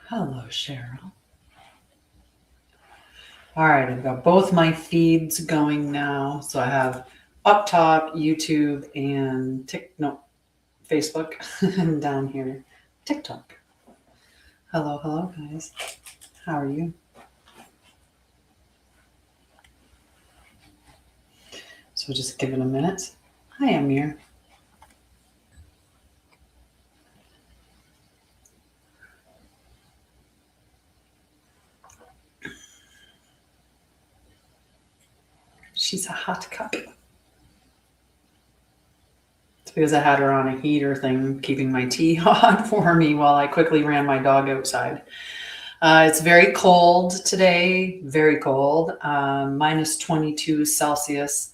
Hello, Cheryl. All right, I've got both my feeds going now. So I have up top YouTube and Facebook, and down here TikTok. Hello, guys. How are you? So just give it a minute. Hi, Amir. She's a hot cup. It's because I had her on a heater thing, keeping my tea hot for me while I quickly ran my dog outside. It's very cold today, very cold, minus 22 Celsius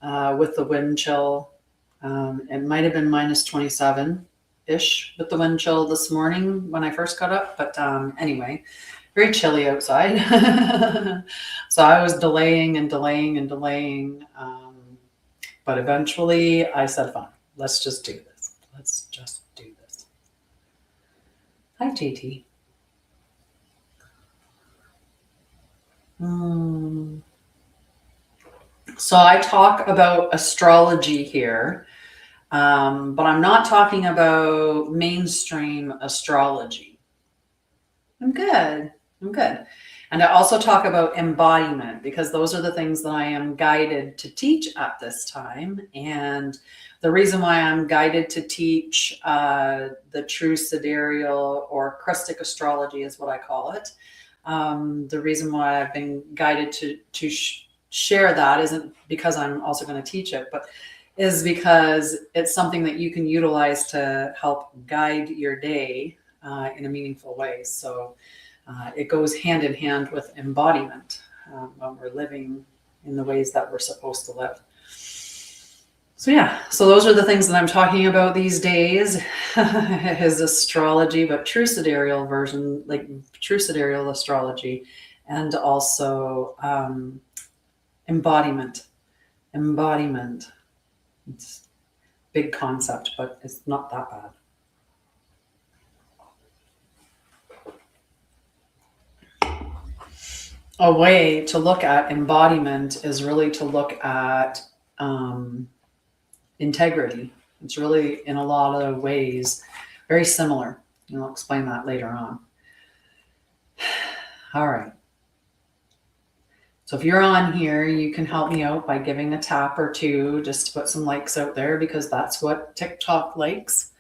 with the wind chill. It might have been minus 27-ish with the wind chill this morning when I first got up. But anyway, very chilly outside. So I was delaying. But eventually I said, fine, let's just do this. Hi, JT. So I talk about astrology here, but I'm not talking about mainstream astrology. I'm good. And I also talk about embodiment because those are the things that I am guided to teach at this time. And the reason why I'm guided to teach the true sidereal or Krystic astrology is what I call it. The reason why I've been guided to share that isn't because I'm also going to teach it, but is because it's something that you can utilize to help guide your day in a meaningful way. So it goes hand in hand with embodiment when we're living in the ways that we're supposed to live. So those are the things that I'm talking about these days is astrology, but true sidereal version, like true sidereal astrology, and also embodiment. It's a big concept, but it's not that bad. A way to look at embodiment is really to look at integrity. It's really, in a lot of ways, very similar. And I'll explain that later on. All right. So if you're on here, you can help me out by giving a tap or two just to put some likes out there because that's what TikTok likes.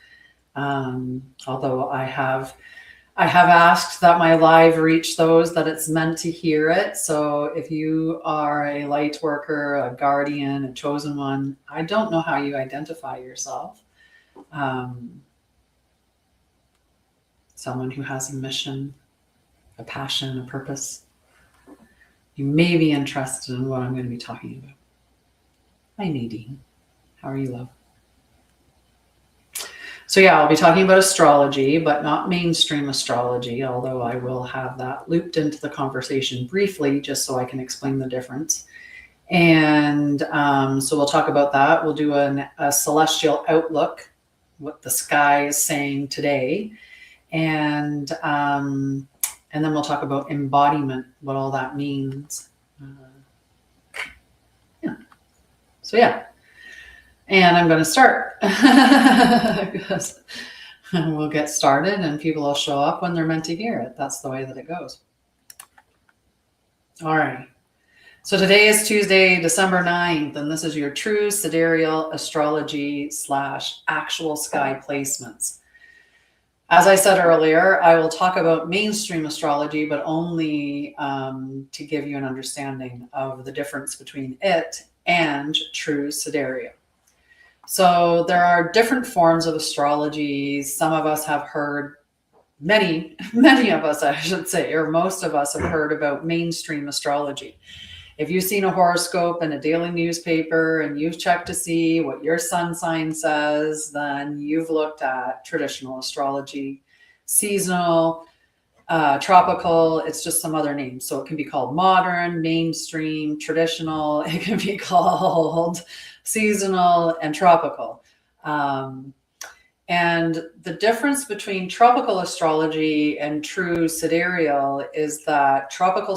Although I have asked that my live reach those that it's meant to hear it. So if you are a light worker, a guardian, a chosen one, I don't know how you identify yourself. Someone who has a mission, a passion, a purpose. You may be interested in what I'm going to be talking about. Hi, Nadine. How are you, love? So I'll be talking about astrology, but not mainstream astrology, although I will have that looped into the conversation briefly, just so I can explain the difference. And so we'll talk about that. We'll do a celestial outlook, what the sky is saying today. And then we'll talk about embodiment, what all that means. And I'm going to start because we'll get started and people will show up when they're meant to hear it. That's the way that it goes. All right. So today is Tuesday, December 9th, and this is your true sidereal astrology / actual sky placements. As I said earlier, I will talk about mainstream astrology, but only to give you an understanding of the difference between it and true sidereal. So there are different forms of astrology. Some of us have heard, many of us, I should say, or most of us have heard about mainstream astrology. If you've seen a horoscope in a daily newspaper and you've checked to see what your sun sign says, then you've looked at traditional astrology, seasonal, tropical. It's just some other names. So it can be called modern, mainstream, traditional. It can be called seasonal and tropical. And the difference between tropical astrology and true sidereal is that tropical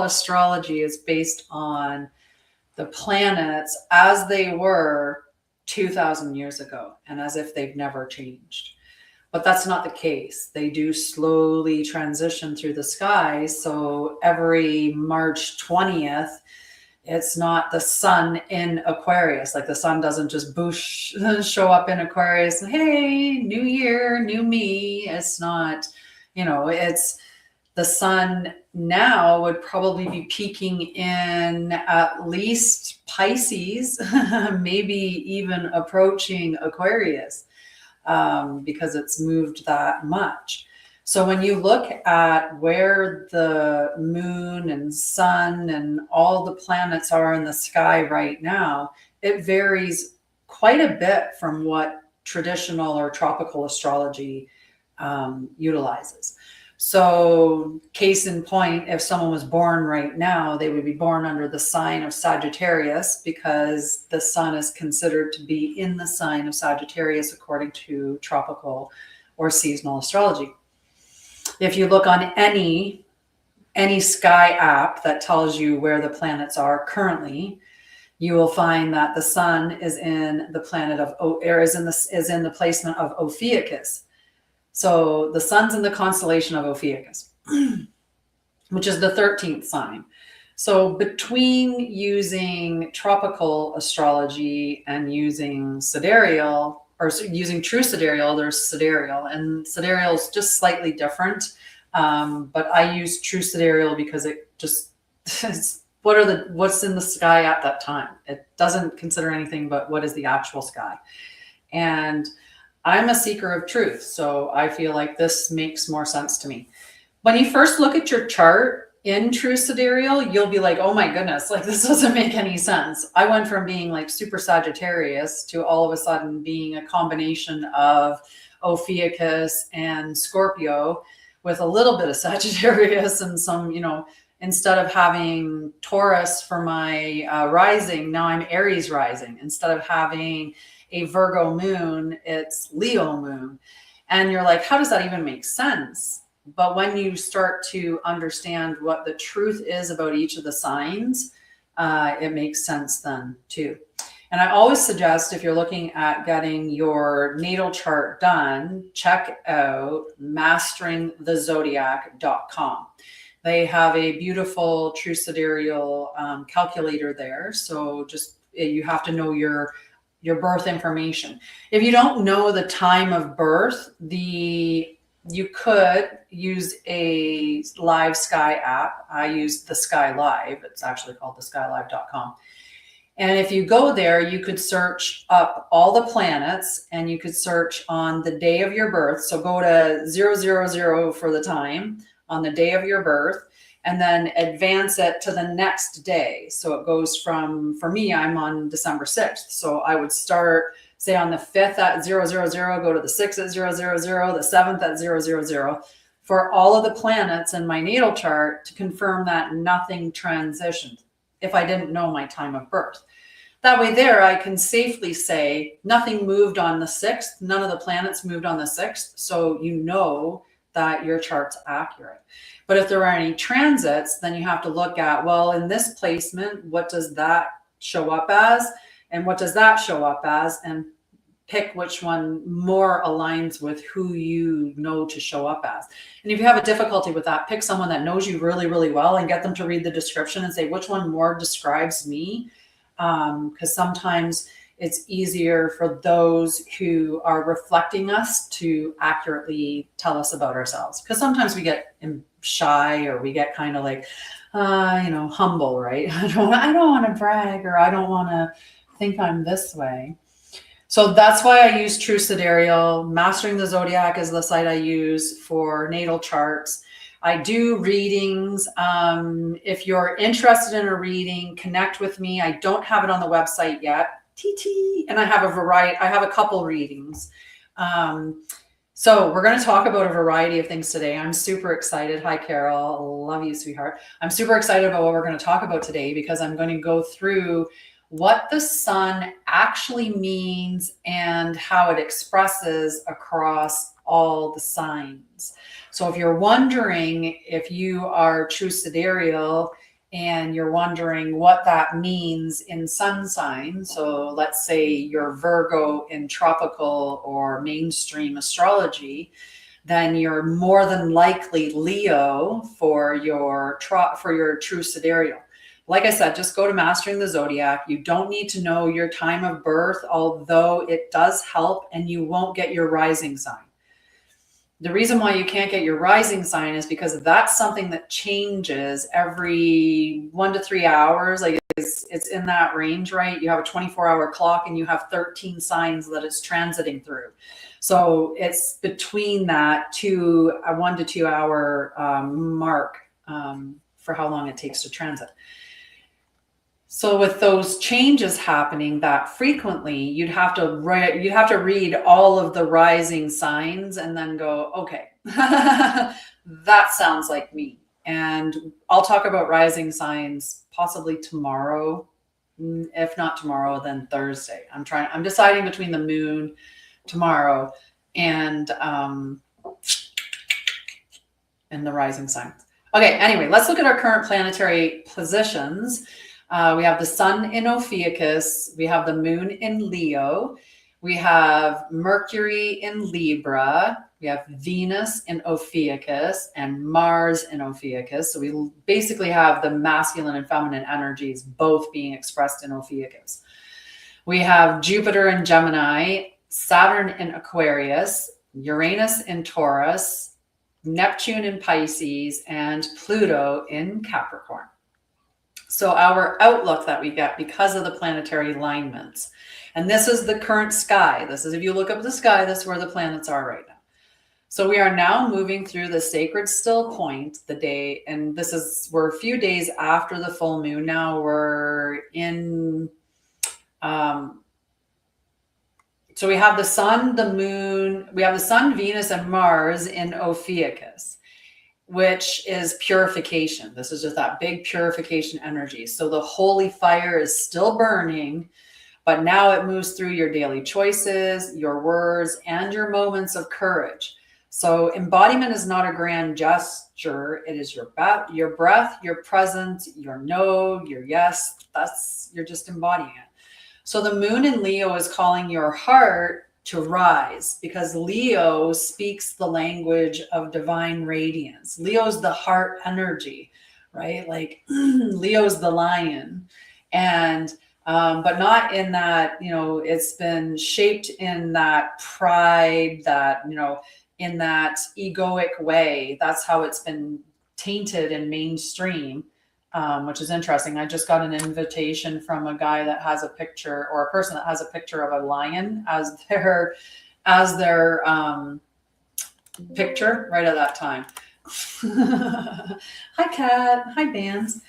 astrology is based on the planets as they were 2,000 years ago and as if they've never changed. But that's not the case. They do slowly transition through the sky. So every March 20th, it's not the sun in Aquarius. Like the sun doesn't just show up in Aquarius and, hey, new year, new me. It's not, it's the sun now would probably be peaking in at least Pisces, maybe even approaching Aquarius, because it's moved that much. So when you look at where the moon and sun and all the planets are in the sky right now, it varies quite a bit from what traditional or tropical astrology utilizes. So case in point, if someone was born right now, they would be born under the sign of Sagittarius because the sun is considered to be in the sign of Sagittarius according to tropical or seasonal astrology. If you look on any sky app that tells you where the planets are currently, you will find that the sun is in the planet of, or is in the placement of Ophiuchus. So the sun's in the constellation of Ophiuchus, which is the 13th sign. So between using tropical astrology and using sidereal, or using true sidereal, there's sidereal, and sidereal is just slightly different. But I use true sidereal because it just what's in the sky at that time. It doesn't consider anything but what is the actual sky. And I'm a seeker of truth, so I feel like this makes more sense to me. When you first look at your chart in true sidereal, you'll be like, oh my goodness, like this doesn't make any sense. I went from being like super Sagittarius to all of a sudden being a combination of Ophiuchus and Scorpio with a little bit of Sagittarius and some, instead of having Taurus for my rising, now I'm Aries rising. Instead of having a Virgo moon, it's Leo moon. And you're like, how does that even make sense? But when you start to understand what the truth is about each of the signs, it makes sense then too. And I always suggest, if you're looking at getting your natal chart done, check out masteringthezodiac.com. They have a beautiful true sidereal calculator there. So just, you have to know your birth information. If you don't know the time of birth, you could use a live sky app. I use the Sky Live. It's actually called theskylive.com. And if you go there, you could search up all the planets and you could search on the day of your birth. So go to 000 for the time on the day of your birth, and then advance it to the next day. So it goes from, for me, I'm on December 6th. So I would start, say, on the 5th at 000, go to the 6th at 000, the 7th at 000, for all of the planets in my natal chart to confirm that nothing transitioned if I didn't know my time of birth. That way there, I can safely say nothing moved on the 6th. None of the planets moved on the 6th. So you know that your chart's accurate. But if there are any transits, then you have to look at, well, in this placement, what does that show up as? And what does that show up as? And pick which one more aligns with who you know to show up as. And if you have a difficulty with that, pick someone that knows you really, really well and get them to read the description and say, which one more describes me? Because sometimes it's easier for those who are reflecting us to accurately tell us about ourselves. Because sometimes we get shy, or we get kind of like, humble, right? I don't want to brag, or I don't want to think I'm this way. So that's why I use True Sidereal. Mastering the Zodiac is the site I use for natal charts. I do readings. If you're interested in a reading, connect with me. I don't have it on the website yet. And I have a variety. I have a couple readings. So we're going to talk about a variety of things today. I'm super excited. Hi, Carol. Love you, sweetheart. I'm super excited about what we're going to talk about today, because I'm going to go through what the sun actually means and how it expresses across all the signs. So if you're wondering if you are true sidereal and you're wondering what that means in sun sign, so let's say you're Virgo in tropical or mainstream astrology, then you're more than likely Leo for your true sidereal. Like I said, just go to Mastering the Zodiac. You don't need to know your time of birth, although it does help, and you won't get your rising sign. The reason why you can't get your rising sign is because that's something that changes every 1 to 3 hours. Like it's in that range, right? You have a 24-hour clock and you have 13 signs that it's transiting through. So it's between that 1 to 2 hour mark for how long it takes to transit. So with those changes happening that frequently, you'd have to read all of the rising signs and then go, okay, that sounds like me. And I'll talk about rising signs possibly tomorrow. If not tomorrow, then Thursday. I'm deciding between the moon tomorrow and the rising signs. Okay, anyway, let's look at our current planetary positions. We have the sun in Ophiuchus. We have the moon in Leo. We have Mercury in Libra. We have Venus in Ophiuchus and Mars in Ophiuchus. So we basically have the masculine and feminine energies both being expressed in Ophiuchus. We have Jupiter in Gemini, Saturn in Aquarius, Uranus in Taurus, Neptune in Pisces, and Pluto in Capricorn. So our outlook that we get because of the planetary alignments, and this is the current sky. This is, if you look up the sky, this is where the planets are right now. So we are now moving through the sacred still point, the day, and we're a few days after the full moon. Now we're in, so we have the sun, the moon, we have the sun, Venus, and Mars in Ophiuchus, which is purification. This is just that big purification energy. So the holy fire is still burning, but now it moves through your daily choices, your words, and your moments of courage. So embodiment is not a grand gesture. It is your breath, your presence, your no, your yes. You're just embodying it. So the moon in Leo is calling your heart to rise, because Leo speaks the language of divine radiance. Leo's the heart energy, right? Like Leo's the lion, and but not in that, it's been shaped in that pride, that, in that egoic way. That's how it's been tainted in mainstream, which is interesting. I just got an invitation from a guy that has a picture, or a person that has a picture of a lion as their picture right at that time. Hi, Kat. Hi, Bands.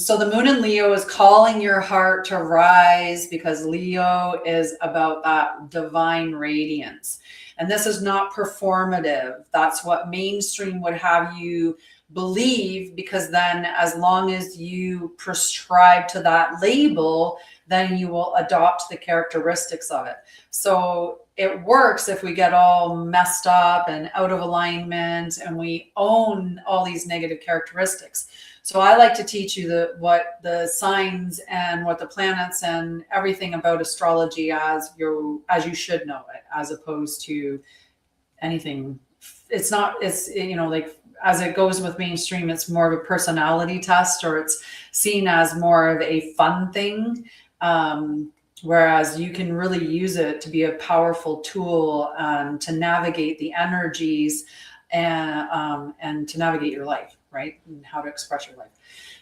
So the moon in Leo is calling your heart to rise, because Leo is about that divine radiance. And this is not performative. That's what mainstream would have you believe, because then as long as you prescribe to that label, then you will adopt the characteristics of it. So it works if we get all messed up and out of alignment and we own all these negative characteristics. So I like to teach you what the signs and what the planets and everything about astrology as you should know it, as opposed to anything. It's like, as it goes with mainstream, it's more of a personality test, or it's seen as more of a fun thing. Whereas you can really use it to be a powerful tool to navigate the energies and to navigate your life, right? And how to express your life.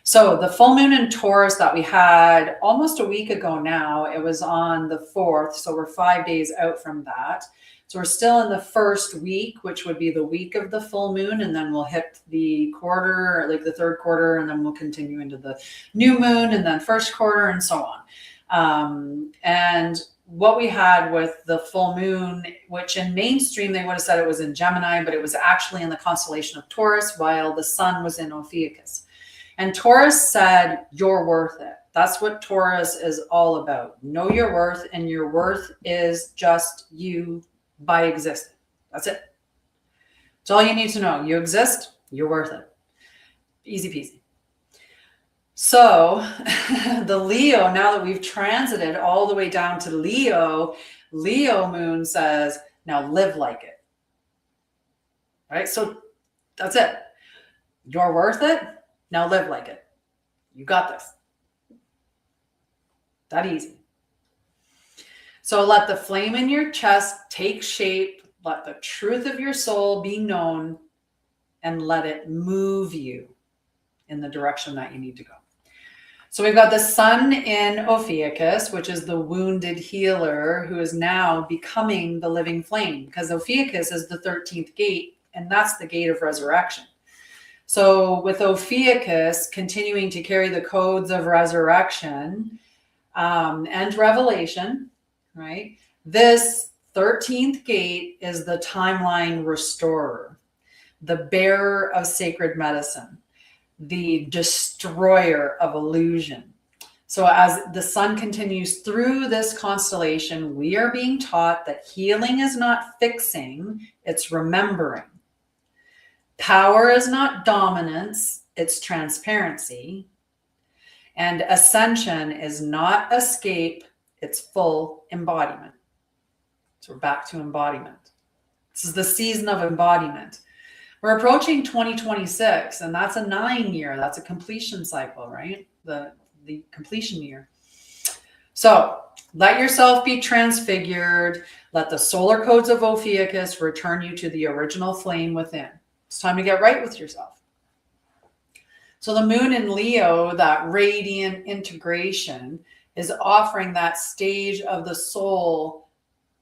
So the full moon in Taurus that we had almost a week ago now, it was on the 4th. So we're 5 days out from that. So we're still in the first week, which would be the week of the full moon. And then we'll hit the quarter, like the third quarter, and then we'll continue into the new moon and then first quarter and so on. And what we had with the full moon, which in mainstream, they would have said it was in Gemini, but it was actually in the constellation of Taurus, while the sun was in Ophiuchus. And Taurus said, you're worth it. That's what Taurus is all about. Know your worth, and your worth is just you by existing. That's it. That's all you need to know. You exist, you're worth it. Easy peasy. So the Leo, now that we've transited all the way down to Leo, Leo moon says, now live like it. Right? So that's it. You're worth it. Now live like it. You got this. That easy. So let the flame in your chest take shape. Let the truth of your soul be known, and let it move you in the direction that you need to go. So we've got the sun in Ophiuchus, which is the wounded healer who is now becoming the living flame, because Ophiuchus is the 13th gate, and that's the gate of resurrection. So with Ophiuchus continuing to carry the codes of resurrection and revelation, right? This 13th gate is the timeline restorer, the bearer of sacred medicine, the destroyer of illusion. So as the sun continues through this constellation, we are being taught that healing is not fixing, it's remembering. Power is not dominance, it's transparency. And ascension is not escape, it's full embodiment. So we're back to embodiment. This is the season of embodiment. We're approaching 2026, and that's a 9-year. That's a completion cycle, right? The completion year. So let yourself be transfigured. Let the solar codes of Ophiuchus return you to the original flame within. It's time to get right with yourself. So the moon in Leo, that radiant integration, is offering that stage of the soul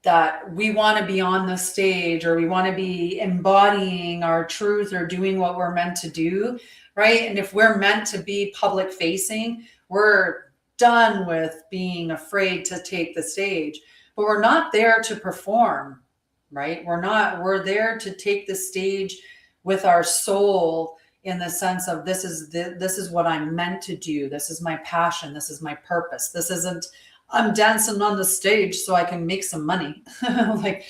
that we want to be on the stage, or we want to be embodying our truth or doing what we're meant to do, right? And if we're meant to be public facing, we're done with being afraid to take the stage. But we're not there to perform, right? We're there to take the stage with our soul, in the sense of this is what I'm meant to do. This is my passion. This is my purpose. This isn't, I'm dancing on the stage so I can make some money. like,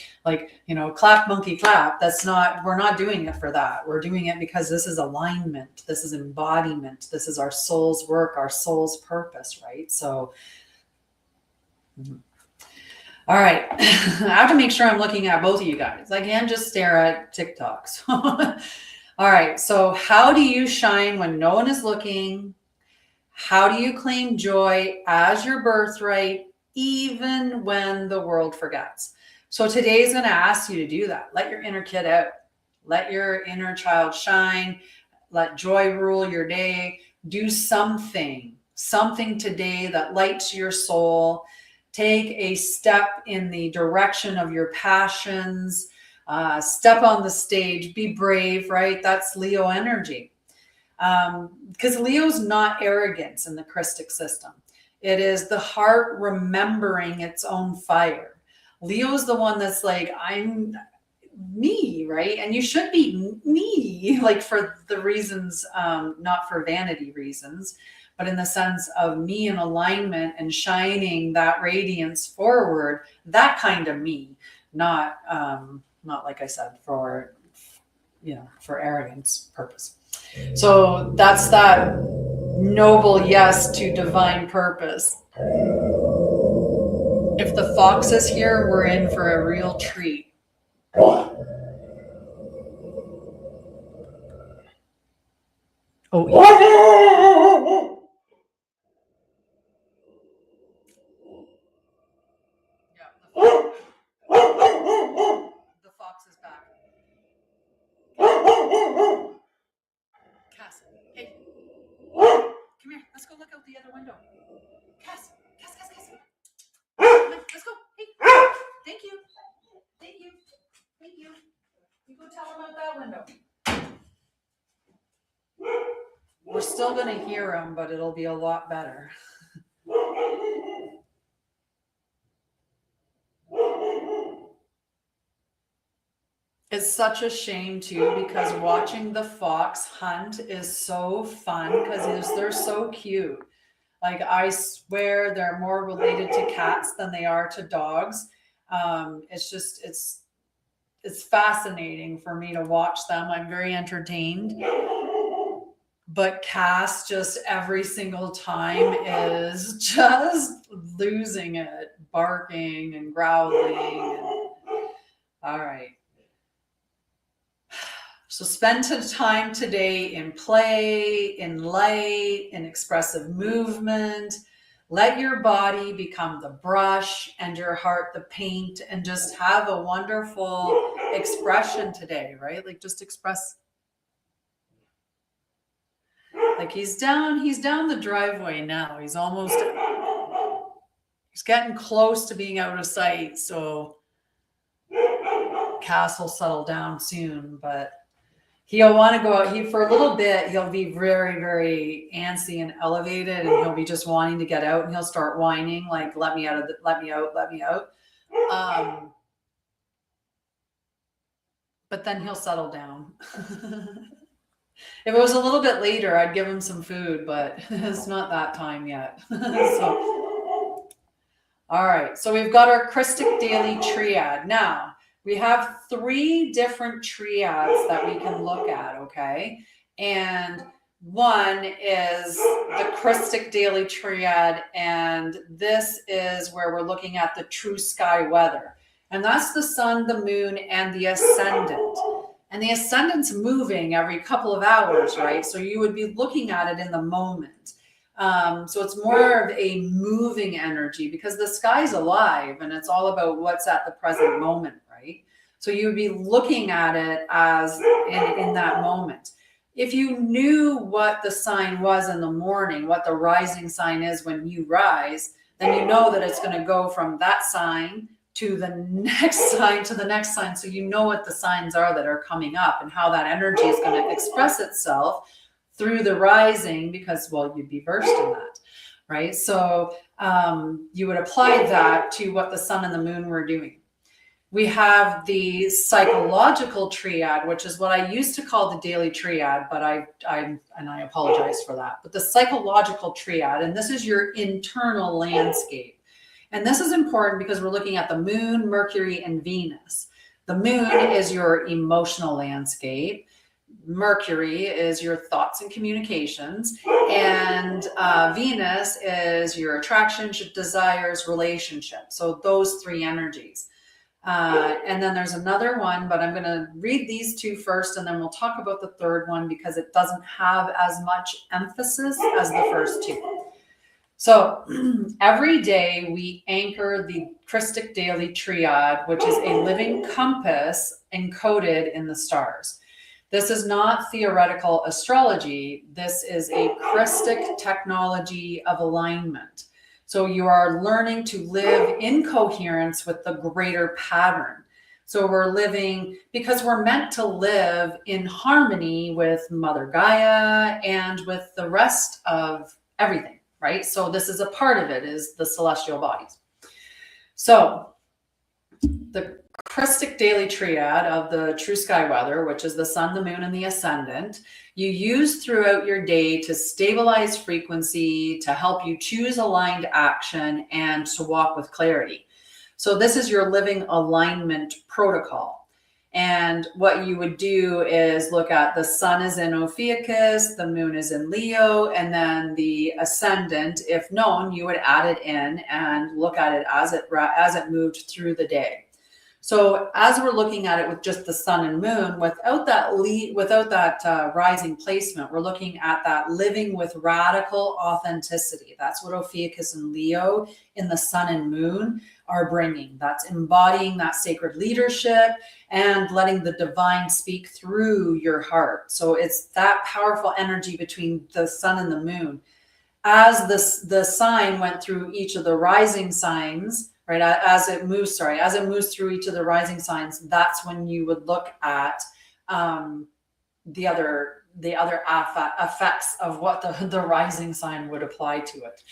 clap monkey clap. That's not, we're not doing it for that. We're doing it because this is alignment. This is embodiment. This is our soul's work, our soul's purpose, right? So, all right. I have to make sure I'm looking at both of you guys. I can't just stare at TikToks. All right. So how do you shine when no one is looking? How do you claim joy as your birthright, even when the world forgets? So today is going to ask you to do that. Let your inner kid out. Let your inner child shine. Let joy rule your day. Do something today that lights your soul. Take a step in the direction of your passions. Step on the stage. Be brave, right? That's Leo energy. Because Leo's not arrogance in the Krystic system. It is the heart remembering its own fire. Leo's the one that's like, I'm me, right? And you should be me, like for the reasons, not for vanity reasons, but in the sense of me in alignment and shining that radiance forward, that kind of me, not like I said, for arrogance purpose. So that's that noble yes to divine purpose. If the fox is here, we're in for a real treat. Oh, yeah. The fox is back. Cass, hey. Come here. Let's go look out the other window. Cass. Come on, let's go. Hey. Thank you. You go tell him out that window. We're still going to hear him, but it'll be a lot better. It's such a shame too, because watching the fox hunt is so fun because they're so cute. Like, I swear they're more related to cats than they are to dogs. It's fascinating for me to watch them. I'm very entertained. But Cass just every single time is just losing it, barking and growling. All right. So spend some time today in play, in light, in expressive movement. Let your body become the brush and your heart the paint, and just have a wonderful expression today, right? Like, just express. Like, he's down the driveway now. He's getting close to being out of sight. So Cass will settle down soon, but he'll want to go out. For a little bit, he'll be very, very antsy and elevated, and he'll be just wanting to get out, and he'll start whining, like, let me out. But then he'll settle down. If it was a little bit later, I'd give him some food, but it's not that time yet. So, all right. So we've got our Krystic daily triad. Now, we have 3 different triads that we can look at, okay? And one is the Krystic daily triad, and this is where we're looking at the true sky weather. And that's the sun, the moon, and the ascendant. And the ascendant's moving every couple of hours, right? So you would be looking at it in the moment. So it's more of a moving energy, because the sky's alive and it's all about what's at the present moment, right? So you would be looking at it as in that moment. If you knew what the sign was in the morning, what the rising sign is when you rise, then you know that it's going to go from that sign to the next sign to the next sign. So you know what the signs are that are coming up and how that energy is going to express itself through the rising, because, well, you'd be versed in that, right? So you would apply that to what the sun and the moon were doing. We have the psychological triad, which is what I used to call the daily triad, but I apologize for that. But the psychological triad, and this is your internal landscape. And this is important because we're looking at the moon, Mercury, and Venus. The moon is your emotional landscape. Mercury is your thoughts and communications. And Venus is your attractions, your desires, relationships. So those 3 energies. And then there's another one, but I'm going to read these 2 first, and then we'll talk about the third one because it doesn't have as much emphasis as the first 2. So every day we anchor the Krystic daily triad, which is a living compass encoded in the stars. This is not theoretical astrology. This is a Krystic technology of alignment. So you are learning to live in coherence with the greater pattern. So we're living, because we're meant to live in harmony with Mother Gaia and with the rest of everything. Right? So this is a part of it, is the celestial bodies. So the Krystic daily triad of the true sky weather, which is the sun, the moon, and the ascendant, you use throughout your day to stabilize frequency, to help you choose aligned action, and to walk with clarity. So this is your living alignment protocol. And what you would do is look at the sun is in Ophiuchus, the moon is in Leo, and then the ascendant, if known, you would add it in and look at it as it moved through the day. So as we're looking at it with just the sun and moon, without that rising placement, we're looking at that living with radical authenticity. That's what Ophiuchus and Leo in the sun and moon are bringing. That's embodying that sacred leadership and letting the divine speak through your heart. So it's that powerful energy between the sun and the moon. As the sign went through each of the rising signs, right? As it moves through each of the rising signs, that's when you would look at the other effects of what the rising sign would apply to it.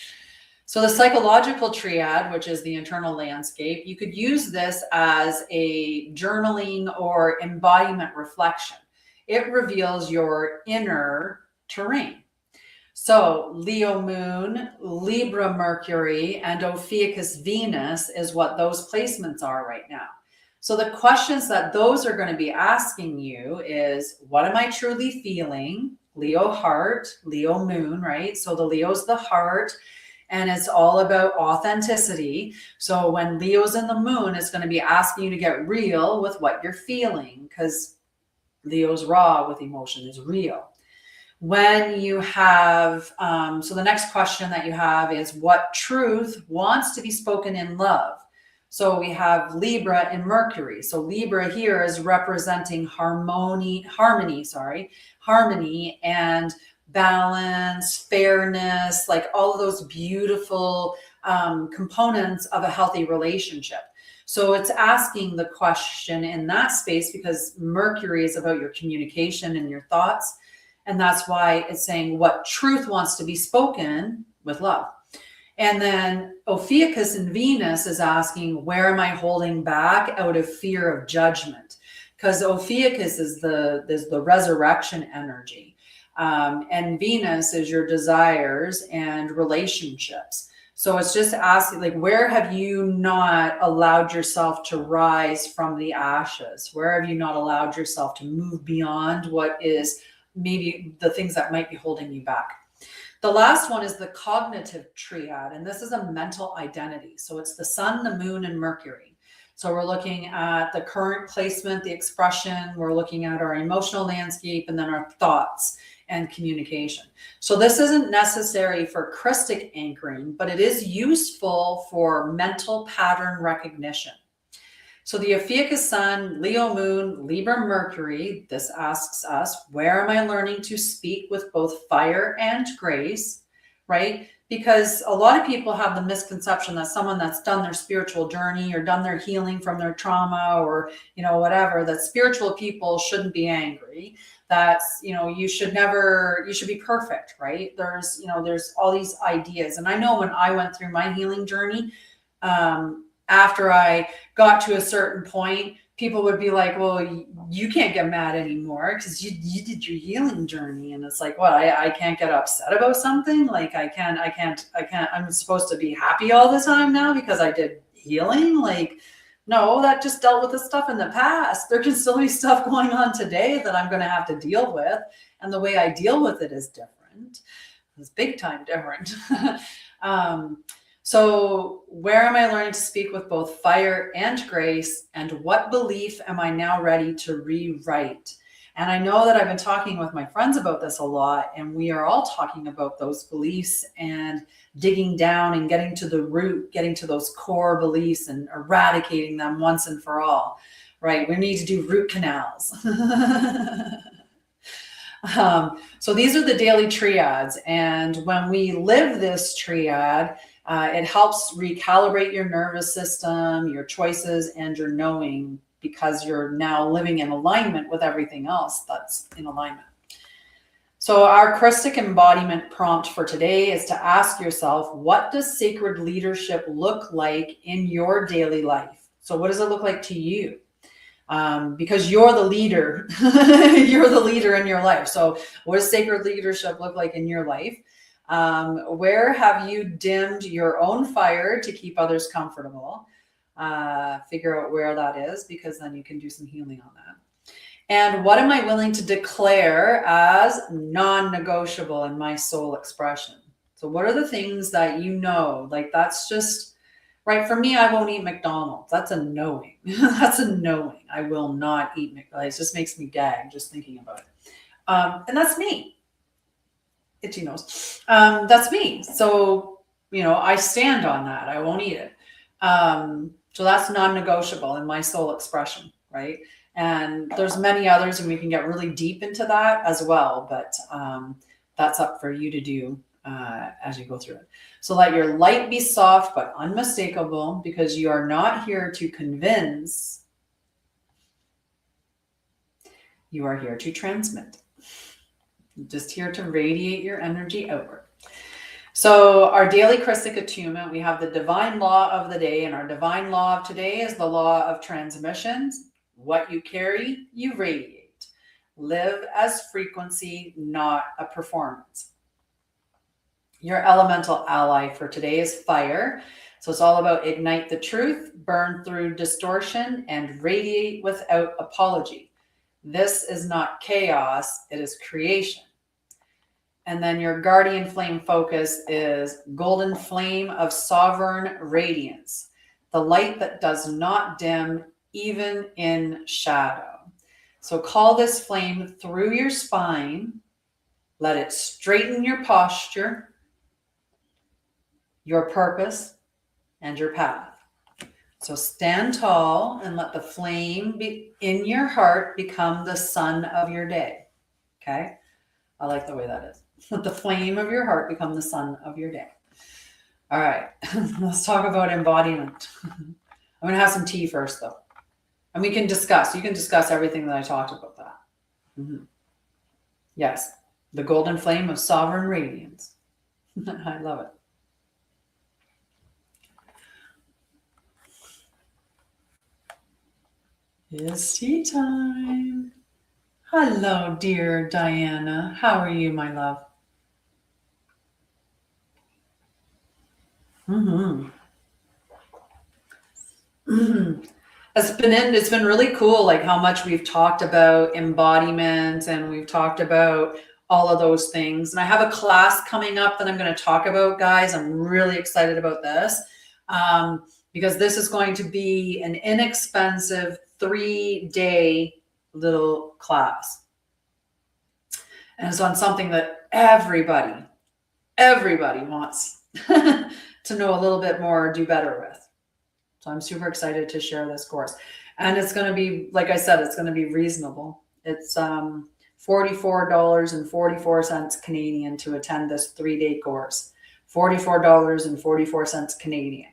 So the psychological triad, which is the internal landscape, you could use this as a journaling or embodiment reflection. It reveals your inner terrain. So Leo Moon, Libra Mercury, and Ophiuchus Venus is what those placements are right now. So the questions that those are going to be asking you is, what am I truly feeling? Leo heart, Leo moon, right? So the Leo's the heart, and it's all about authenticity. So when Leo's in the moon, it's going to be asking you to get real with what you're feeling, because Leo's raw with emotion, is real. When you have, so the next question that you have is, what truth wants to be spoken in love? So we have Libra and Mercury. So Libra here is representing harmony and balance, fairness, like all of those beautiful components of a healthy relationship. So it's asking the question in that space because Mercury is about your communication and your thoughts. And that's why it's saying what truth wants to be spoken with love. And then Ophiuchus and Venus is asking, where am I holding back out of fear of judgment? Because Ophiuchus is the resurrection energy. And Venus is your desires and relationships. So it's just asking, like, where have you not allowed yourself to rise from the ashes? Where have you not allowed yourself to move beyond what is maybe the things that might be holding you back? The last one is the cognitive triad, and this is a mental identity. So it's the sun, the moon, and Mercury. So we're looking at the current placement, the expression, we're looking at our emotional landscape, and then our thoughts and communication. So this isn't necessary for Krystic anchoring, but it is useful for mental pattern recognition. So the Ophiuchus Sun, Leo Moon, Libra Mercury, this asks us, where am I learning to speak with both fire and grace, right? Because a lot of people have the misconception that someone that's done their spiritual journey or done their healing from their trauma or, whatever, that spiritual people shouldn't be angry. That's, you should be perfect, right? There's all these ideas. And I know when I went through my healing journey, after I got to a certain point, people would be like, well, you can't get mad anymore because you did your healing journey. And it's like, what, I can't get upset about something? Like I can't, I'm supposed to be happy all the time now because I did healing? Like, no, that just dealt with the stuff in the past. There can still be stuff going on today that I'm going to have to deal with. And the way I deal with it is different. It's big time different. So where am I learning to speak with both fire and grace? And what belief am I now ready to rewrite? And I know that I've been talking with my friends about this a lot, and we are all talking about those beliefs and digging down and getting to the root, getting to those core beliefs and eradicating them once and for all, right? We need to do root canals. So these are the daily triads. And when we live this triad, it helps recalibrate your nervous system, your choices, and your knowing, because you're now living in alignment with everything else that's in alignment. So our Krystic embodiment prompt for today is to ask yourself, what does sacred leadership look like in your daily life? So what does it look like to you? Because you're the leader. You're the leader in your life. So what does sacred leadership look like in your life? Where have you dimmed your own fire to keep others comfortable? Figure out where that is, because then you can do some healing on that. And what am I willing to declare as non-negotiable in my soul expression? So what are the things that like that's just, right? For me, I won't eat McDonald's. That's a knowing. That's a knowing. I will not eat McDonald's. It just makes me gag just thinking about it. And that's me. Itchy nose. That's me. So, I stand on that. I won't eat it. So that's non-negotiable in my soul expression, right? And there's many others, and we can get really deep into that as well. But that's up for you to do as you go through it. So let your light be soft but unmistakable, because you are not here to convince. You are here to transmit. You're just here to radiate your energy outward. So our daily Krystic attunement, we have the divine law of the day, and our divine law of today is the law of transmissions. What you carry, you radiate. Live as frequency, not a performance. Your elemental ally for today is fire. So it's all about ignite the truth, burn through distortion, and radiate without apology. This is not chaos, it is creation. And then your guardian flame focus is golden flame of sovereign radiance, the light that does not dim even in shadow. So call this flame through your spine. Let it straighten your posture, your purpose, and your path. So stand tall and let the flame in your heart become the sun of your day. Okay? I like the way that is. Let the flame of your heart become the sun of your day. All right. Let's talk about embodiment. I'm going to have some tea first, though. And we can discuss. You can discuss everything that I talked about that. Yes. The golden flame of sovereign radiance. I love it. It's tea time. Hello, dear Diana. How are you, my love? It's been really cool, like how much we've talked about embodiment and we've talked about all of those things. And I have a class coming up that I'm going to talk about, guys. I'm really excited about this because this is going to be an inexpensive 3-day little class. And it's on something that everybody wants to know a little bit more, do better with. So I'm super excited to share this course. And it's going to be, like I said, it's going to be reasonable. It's $44.44 Canadian to attend this 3-day course. $44.44 Canadian.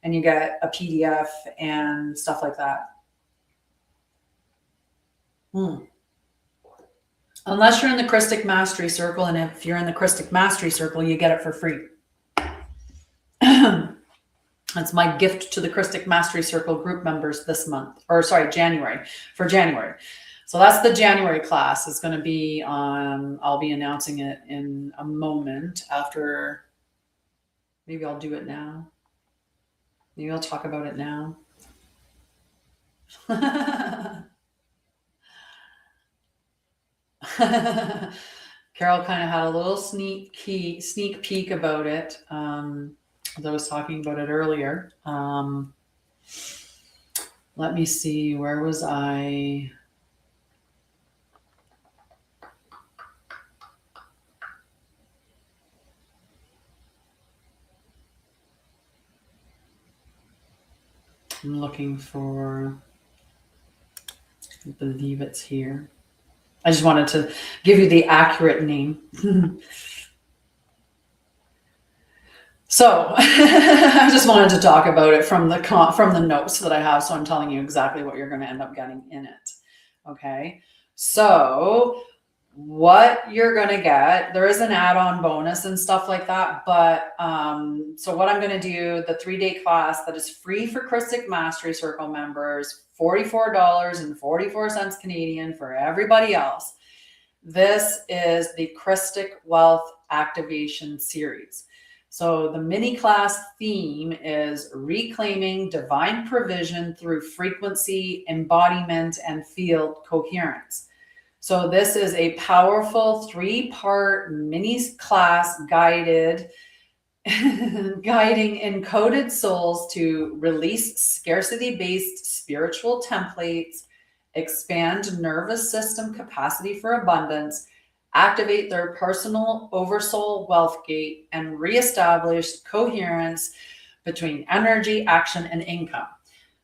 And you get a PDF and stuff like that. Unless you're in the Krystic Mastery Circle, and if you're in the Krystic Mastery Circle, you get it for free. That's my gift to the Krystic Mastery Circle group members this month, or sorry, January. So that's the January class. It's going to be on, I'll be announcing it in a moment after, maybe I'll do it now. Maybe I'll talk about it now. Carol kind of had a little sneak peek about it. I was talking about it earlier. Let me see, where was I? I'm looking for, I believe it's here. I just wanted to give you the accurate name. So I just wanted to talk about it from the notes that I have. So I'm telling you exactly what you're going to end up getting in it. Okay. So what you're going to get, there is an add-on bonus and stuff like that. But so what I'm going to do, the 3-day class that is free for Krystic Mastery Circle members, $44.44 Canadian for everybody else. This is the Krystic Wealth Activation Series. So the mini class theme is reclaiming divine provision through frequency, embodiment, and field coherence. So this is a powerful 3-part mini class guiding encoded souls to release scarcity-based spiritual templates, expand nervous system capacity for abundance, activate their personal oversoul wealth gate, and reestablish coherence between energy, action, and income.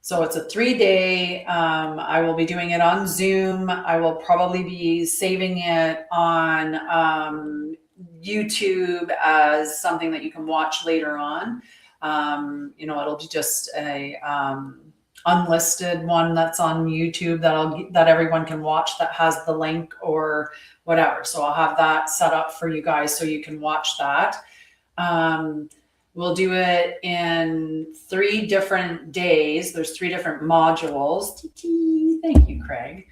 So it's a 3-day. I will be doing it on Zoom. I will probably be saving it on YouTube as something that you can watch later on. It'll be just a unlisted one that's on YouTube that everyone can watch that has the link or whatever. So I'll have that set up for you guys so you can watch that. We'll do it in 3 different days. There's 3 different modules. Thank you, Craig.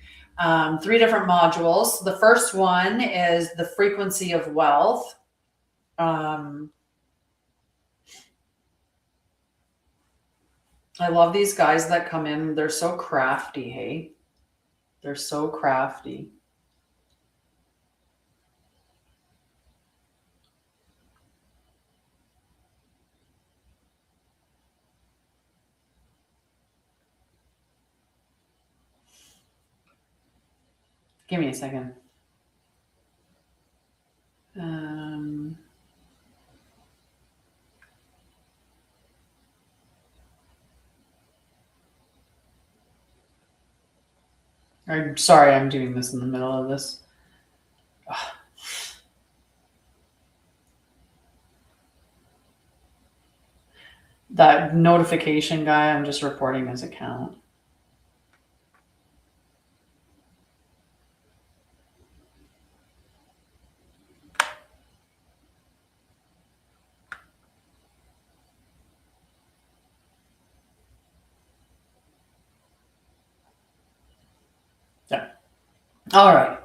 3 different modules. The first one is the frequency of wealth. I love these guys that come in. They're so crafty, hey? They're so crafty. Give me a second. I'm sorry, I'm doing this in the middle of this. Ugh. That notification guy, I'm just reporting his account. Yeah. All right.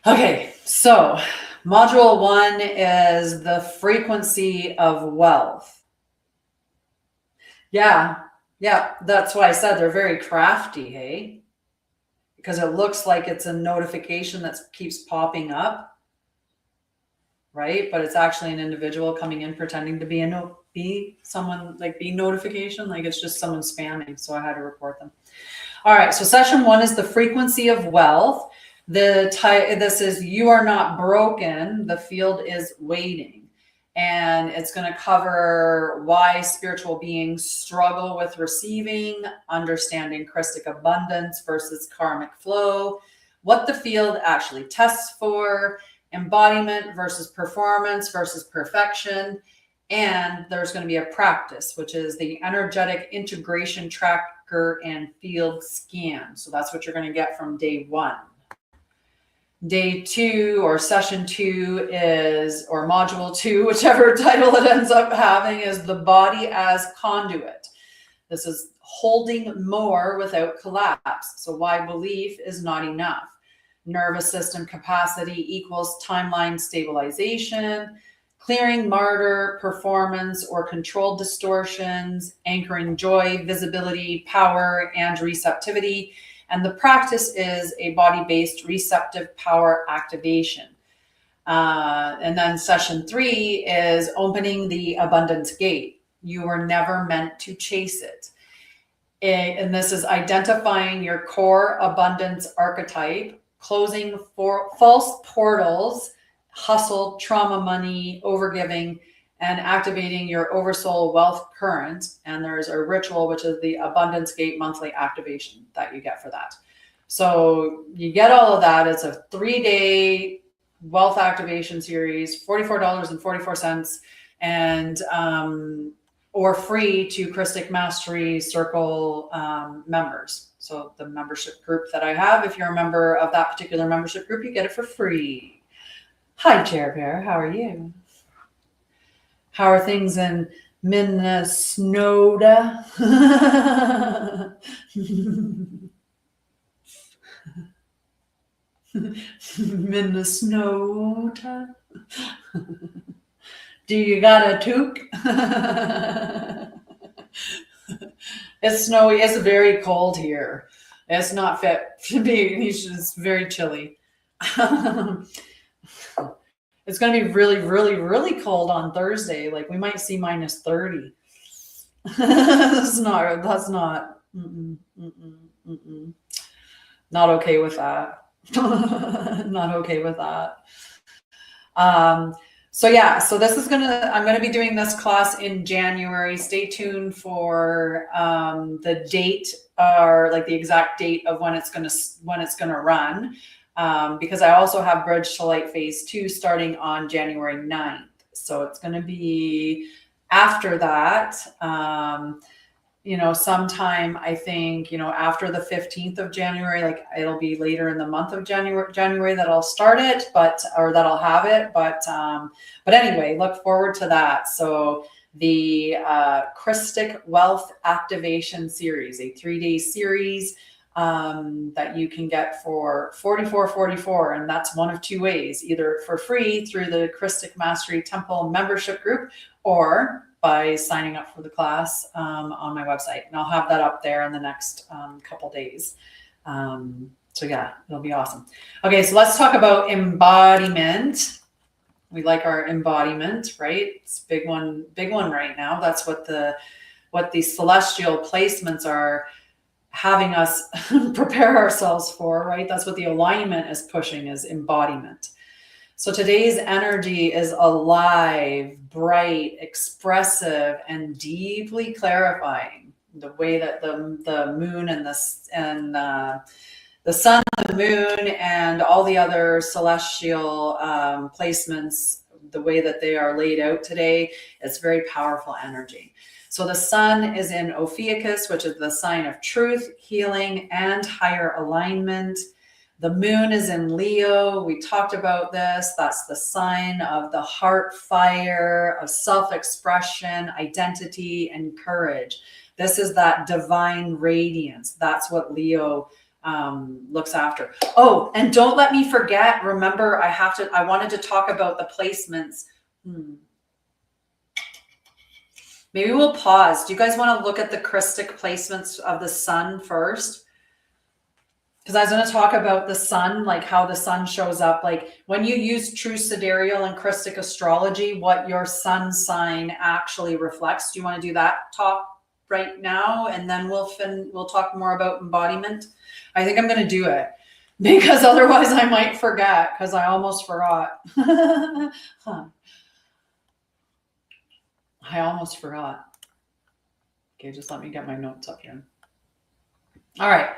Okay, so module 1 is the frequency of wealth. Yeah, that's why I said they're very crafty, hey? Because it looks like it's a notification that keeps popping up, right? But it's actually an individual coming in pretending to be someone, like be notification, like it's just someone spamming, so I had to report them. All right, so session 1 is the frequency of wealth. This is you are not broken, the field is waiting. And it's going to cover why spiritual beings struggle with receiving, understanding Krystic abundance versus karmic flow, what the field actually tests for, embodiment versus performance versus perfection. And there's going to be a practice, which is the energetic integration tracker and field scan. So that's what you're going to get from day 1. Day 2 or session 2 is, or module 2, whichever title it ends up having, is the body as conduit. This is holding more without collapse. So why belief is not enough. Nervous system capacity equals timeline stabilization, clearing martyr, performance, or controlled distortions, anchoring joy, visibility, power, and receptivity. And the practice is a body-based receptive power activation. And then session 3 is opening the abundance gate. You were never meant to chase it. And this is identifying your core abundance archetype, closing false portals, hustle, trauma, money, overgiving, and activating your oversoul wealth current. And there's a ritual, which is the Abundance Gate monthly activation that you get for that. So you get all of that. It's a 3-day wealth activation series, $44.44, and or free to Krystic Mastery Circle members. So the membership group that I have, if you're a member of that particular membership group, you get it for free. Hi, Chair Bear. How are you? How are things in Minnesota? Minnesota? Do you got a toque? It's snowy. It's very cold here. It's not fit to be. It's very chilly. It's going to be really, really, really cold on Thursday. Like we might see minus 30. That's not, not okay with that. Not okay with that. So yeah, so this is I'm going to be doing this class in January. Stay tuned for the date, or like the exact date of when it's going to run. Because I also have Bridge to Light Phase 2 starting on January 9th. So it's going to be after that, sometime, I think, after the 15th of January, like it'll be later in the month of January that I'll start it, or that I'll have it. But anyway, look forward to that. So the Krystic Wealth Activation Series, a 3-day series, that you can get for $44.44, and that's one of 2 ways: either for free through the Krystic Mastery Temple membership group, or by signing up for the class on my website. And I'll have that up there in the next couple days. So yeah, it'll be awesome. Okay, so let's talk about embodiment. We like our embodiment, right? It's big one right now. That's what the celestial placements are having us prepare ourselves for, right? That's what the alignment is pushing, is embodiment. So today's energy is alive, bright, expressive, and deeply clarifying. The way that the moon and the sun, the moon, and all the other celestial placements, the way that they are laid out today, it's very powerful energy. So the sun is in Ophiuchus, which is the sign of truth, healing, and higher alignment. The moon is in Leo. We talked about this. That's the sign of the heart fire, of self-expression, identity, and courage. This is that divine radiance. That's what Leo looks after. Oh, and don't let me forget, remember, I wanted to talk about the placements. Maybe we'll pause. Do you guys want to look at the Krystic placements of the sun first? Because I was going to talk about the sun, like how the sun shows up. Like when you use true sidereal and Krystic astrology, what your sun sign actually reflects. Do you want to do that talk right now? And then we'll talk more about embodiment. I think I'm going to do it because otherwise I might forget, because I almost forgot. I almost forgot. Okay, just let me get my notes up here. All right.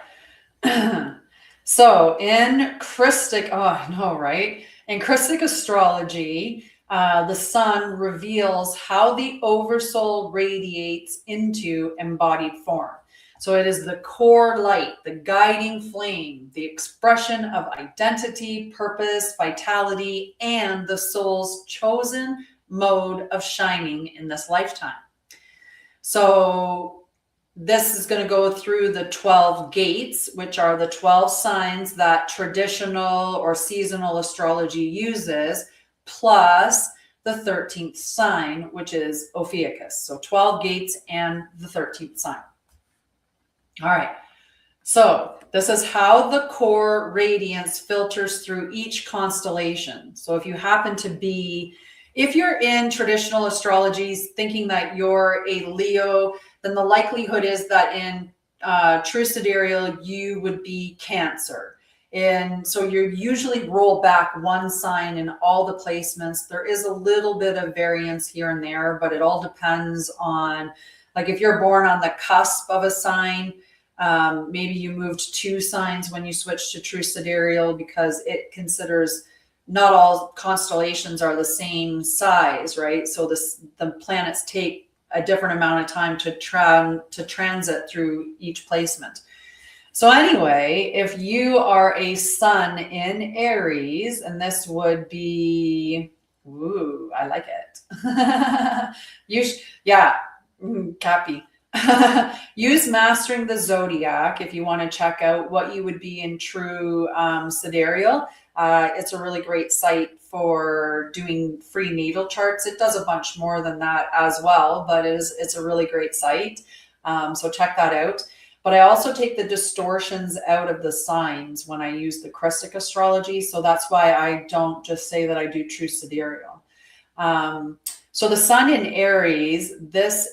So in Krystic, oh, I know, right? In Krystic astrology, the sun reveals how the oversoul radiates into embodied form. So it is the core light, the guiding flame, the expression of identity, purpose, vitality, and the soul's chosen mode of shining in this lifetime. So this is going to go through the 12 gates, which are the 12 signs that traditional or seasonal astrology uses, plus the 13th sign, which is Ophiuchus. So 12 gates and the 13th sign. All right. So this is how the core radiance filters through each constellation. So if you happen to be, if you're in traditional astrology thinking that you're a Leo, then the likelihood is that in true sidereal, you would be Cancer. And so you usually roll back one sign in all the placements. There is a little bit of variance here and there, but it all depends on, like if you're born on the cusp of a sign, maybe you moved 2 signs when you switched to true sidereal, because it considers not all constellations are the same size, right? So the planets take a different amount of time to transit through each placement. So anyway, if you are a sun in Aries, and this would be, ooh, I like it. Cappy. Use Mastering the Zodiac if you want to check out what you would be in true sidereal. It's a really great site for doing free natal charts. It does a bunch more than that as well, but it's a really great site. So check that out. But I also take the distortions out of the signs when I use the Krystic astrology. So that's why I don't just say that I do true sidereal. So the sun in Aries, this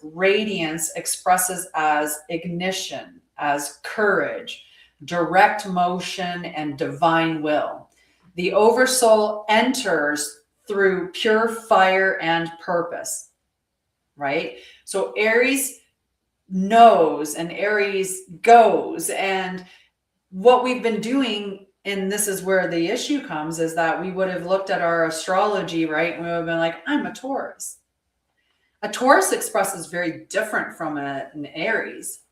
radiance expresses as ignition, as courage, direct motion, and divine will. The oversoul enters through pure fire and purpose, right? So Aries knows and Aries goes. And what we've been doing, and this is where the issue comes, is that we would have looked at our astrology, right? And we would have been like, I'm a Taurus. A Taurus expresses very different from an Aries.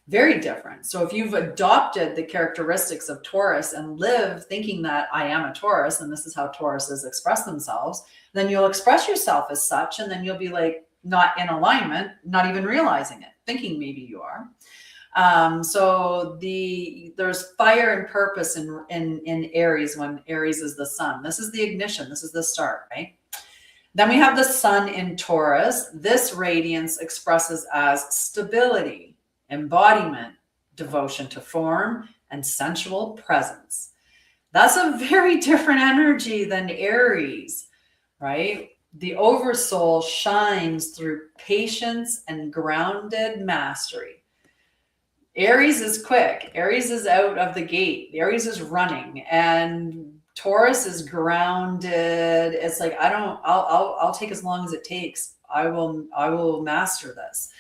Very different. So if you've adopted the characteristics of Taurus and live thinking that I am a Taurus and this is how Tauruses express themselves, then you'll express yourself as such, and then you'll be like not in alignment, not even realizing it, thinking maybe you are. So there's fire and purpose in Aries when Aries is the sun. This is the ignition. This is the start, right? Then we have the sun in Taurus. This radiance expresses as stability, embodiment, devotion to form, and sensual presence. That's a very different energy than Aries, right? The oversoul shines through patience and grounded mastery. Aries is quick. Aries is out of the gate. Aries is running, and Taurus is grounded. It's like, I'll take as long as it takes. I will master this.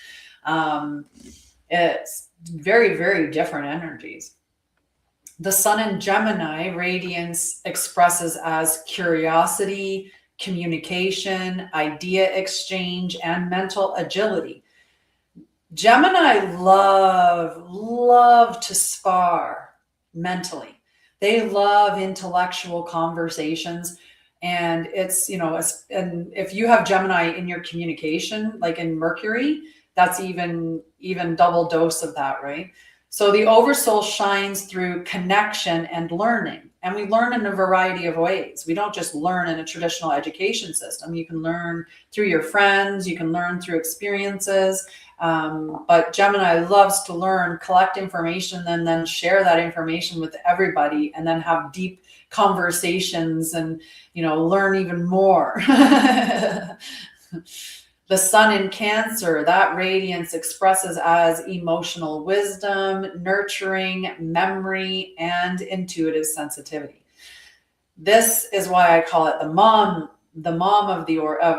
It's very, very different energies. The sun in Gemini radiance expresses as curiosity, communication, idea exchange, and mental agility. Gemini love to spar mentally. They love intellectual conversations. And it's, and if you have Gemini in your communication, like in Mercury, that's even double dose of that, right? So the oversoul shines through connection and learning. And we learn in a variety of ways. We don't just learn in a traditional education system. You can learn through your friends. You can learn through experiences. But Gemini loves to learn, collect information, and then share that information with everybody, and then have deep conversations and, learn even more. The sun in Cancer, that radiance expresses as emotional wisdom, nurturing, memory, and intuitive sensitivity. This is why I call it the mom of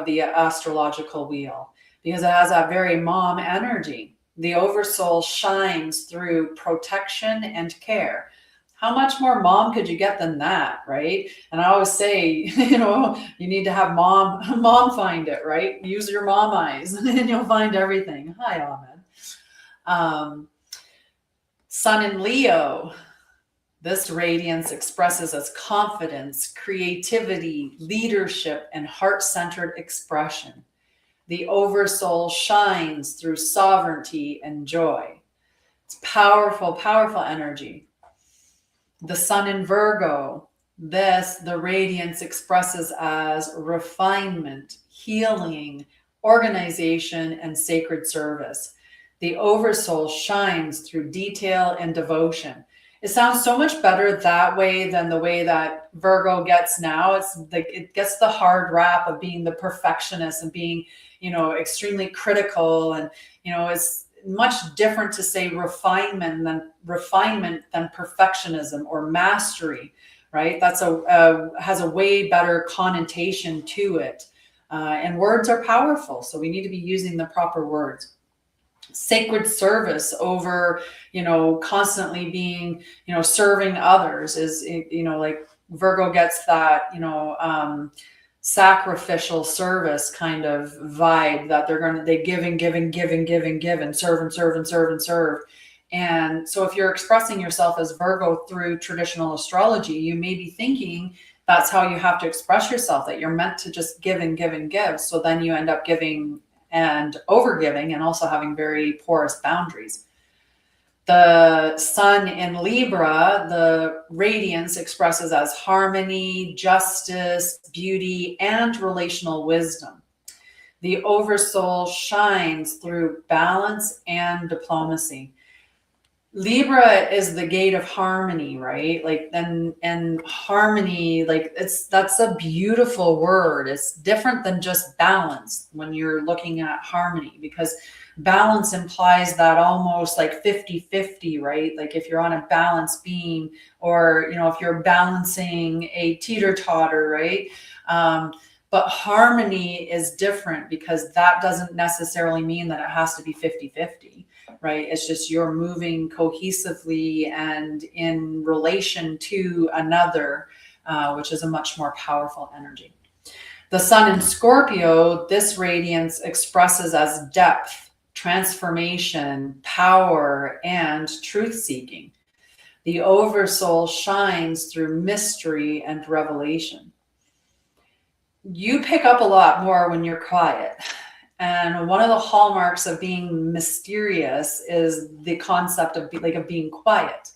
the astrological wheel, because it has that very mom energy. The oversoul shines through protection and care. How much more mom could you get than that, right? And I always say, you need to have mom find it, right? Use your mom eyes and you'll find everything. Hi, Ahmed. Sun in Leo. This radiance expresses as confidence, creativity, leadership, and heart-centered expression. The oversoul shines through sovereignty and joy. It's powerful, powerful energy. The sun in Virgo, the radiance expresses as refinement, healing, organization, and sacred service. The oversoul shines through detail and devotion. It sounds so much better that way than the way that Virgo gets now. It's like it gets the hard rap of being the perfectionist and being, extremely critical, and it's much different to say refinement than perfectionism or mastery, right? That's has a way better connotation to it, and words are powerful, so we need to be using the proper words. Sacred service over, constantly being, serving others is, like Virgo gets that, sacrificial service kind of vibe that they give and give and give and give and give and serve and serve and serve and serve. And so if you're expressing yourself as Virgo through traditional astrology, you may be thinking that's how you have to express yourself, that you're meant to just give and give and give. So then you end up giving and overgiving and also having very porous boundaries. The sun in Libra, the radiance expresses as harmony, justice, beauty, and relational wisdom. The oversoul shines through balance and diplomacy. Libra is the gate of harmony, right? And harmony, that's a beautiful word. It's different than just balance when you're looking at harmony, because balance implies that almost like 50-50, right? Like if you're on a balance beam, or, if you're balancing a teeter-totter, right? But harmony is different, because that doesn't necessarily mean that it has to be 50-50. Right? It's just you're moving cohesively and in relation to another, which is a much more powerful energy. The sun in Scorpio, this radiance expresses as depth, transformation, power, and truth-seeking. The oversoul shines through mystery and revelation. You pick up a lot more when you're quiet. And one of the hallmarks of being mysterious is the concept of being quiet.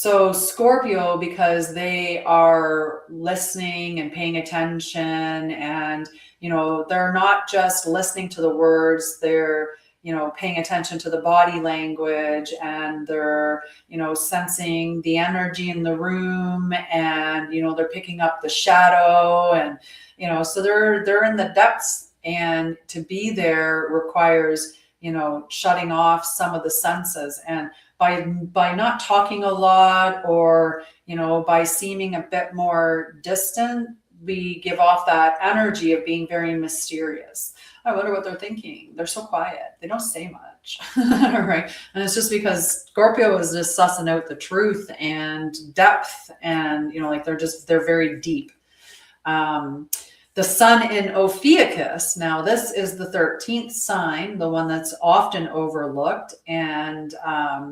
So Scorpio, because they are listening and paying attention, and, you know, they're not just listening to the words, they're, you know, paying attention to the body language, and they're, you know, sensing the energy in the room, and, you know, they're picking up the shadow, and, you know, so they're in the depths, and to be there requires, you know, shutting off some of the senses. And by not talking a lot, or, you know, by seeming a bit more distant, we give off that energy of being very mysterious. I wonder what they're thinking. They're so quiet. They don't say much. Right. And it's just because Scorpio is just sussing out the truth and depth, and, you know, like they're very deep. The sun in Ophiuchus. Now, this is the 13th sign, the one that's often overlooked. And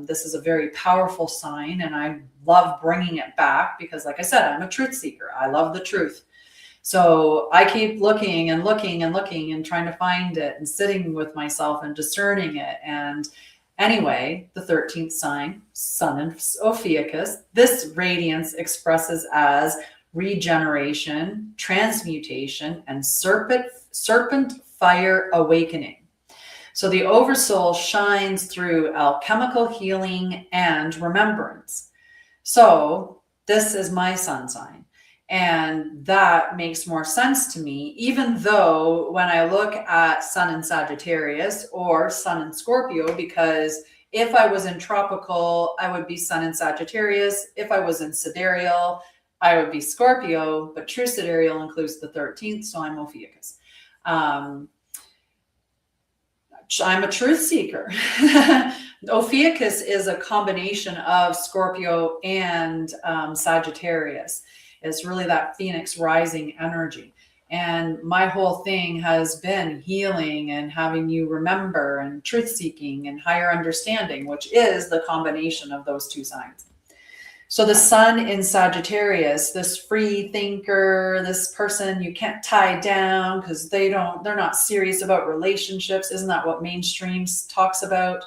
this is a very powerful sign. And I love bringing it back because, like I said, I'm a truth seeker. I love the truth. So I keep looking and looking and looking and trying to find it, and sitting with myself and discerning it. And anyway, the 13th sign, sun in Ophiuchus, this radiance expresses as regeneration, transmutation, and serpent fire awakening. So the oversoul shines through alchemical healing and remembrance. So this is my sun sign, and that makes more sense to me, even though when I look at sun in Sagittarius or sun in Scorpio, because if I was in tropical, I would be sun in Sagittarius. If I was in sidereal, I would be Scorpio, but true sidereal includes the 13th, so I'm Ophiuchus. I'm a truth seeker. Ophiuchus is a combination of Scorpio and Sagittarius. It's really that Phoenix rising energy. And my whole thing has been healing and having you remember, and truth seeking and higher understanding, which is the combination of those two signs. So the sun in Sagittarius, this free thinker, this person you can't tie down because they're not serious about relationships. Isn't that what mainstream talks about?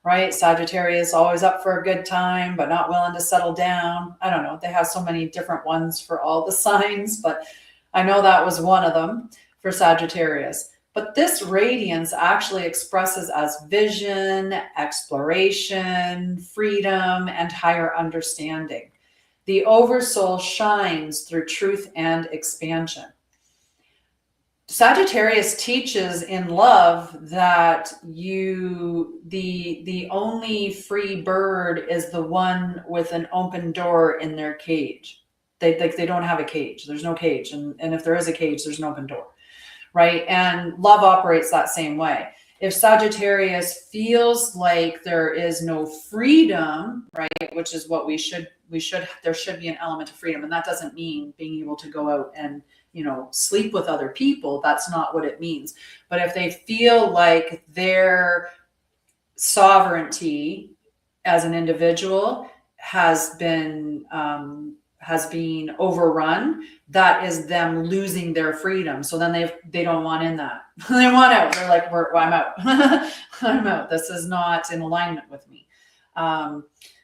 Right? Sagittarius, always up for a good time, but not willing to settle down. I don't know. They have so many different ones for all the signs, but I know that was one of them for Sagittarius. But this radiance actually expresses as vision, exploration, freedom, and higher understanding. The oversoul shines through truth and expansion. Sagittarius teaches in love that the only free bird is the one with an open door in their cage. They don't have a cage. There's no cage. And if there is a cage, there's an open door. Right? And love operates that same way. If Sagittarius feels like there is no freedom, right, which is what there should be an element of freedom. And that doesn't mean being able to go out and, you know, sleep with other people. That's not what it means. But if they feel like their sovereignty as an individual has been overrun, that is them losing their freedom. So then they don't want in that. They want out. They're like, I'm out. I'm out. This is not in alignment with me.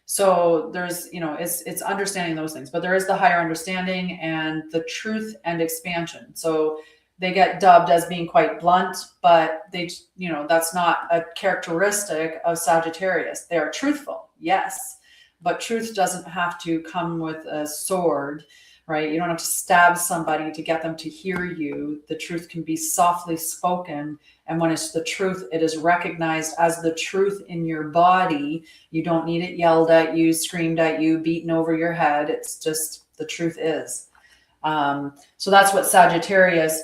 So there's, you know, it's understanding those things, but there is the higher understanding and the truth and expansion. So they get dubbed as being quite blunt, but they, you know, that's not a characteristic of Sagittarius. They are truthful, yes, but truth doesn't have to come with a sword, right? You don't have to stab somebody to get them to hear you. The truth can be softly spoken. And when it's the truth, it is recognized as the truth in your body. You don't need it yelled at you, screamed at you, beaten over your head. It's just the truth is. So that's what Sagittarius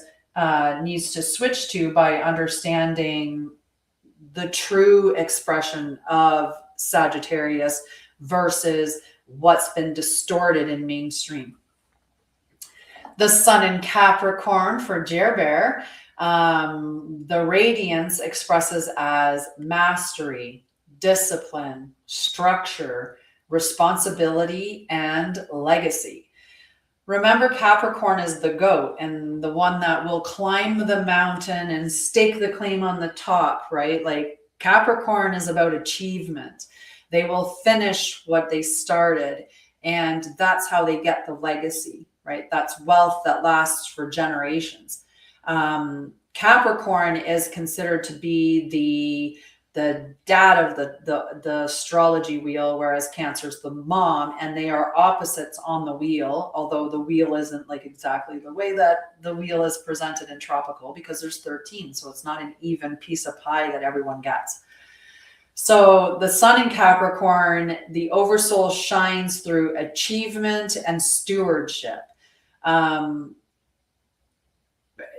needs to switch to by understanding the true expression of Sagittarius versus what's been distorted in mainstream. The sun in Capricorn for Jer Bear, the radiance expresses as mastery, discipline, structure, responsibility, and legacy. Remember, Capricorn is the goat and the one that will climb the mountain and stake the claim on the top, right? Like Capricorn is about achievement. They will finish what they started. And that's how they get the legacy, right? That's wealth that lasts for generations. Capricorn is considered to be the dad of the astrology wheel, whereas Cancer's the mom, and they are opposites on the wheel, although the wheel isn't like exactly the way that the wheel is presented in tropical, because there's 13, so it's not an even piece of pie that everyone gets. So the sun in Capricorn, the oversoul shines through achievement and stewardship.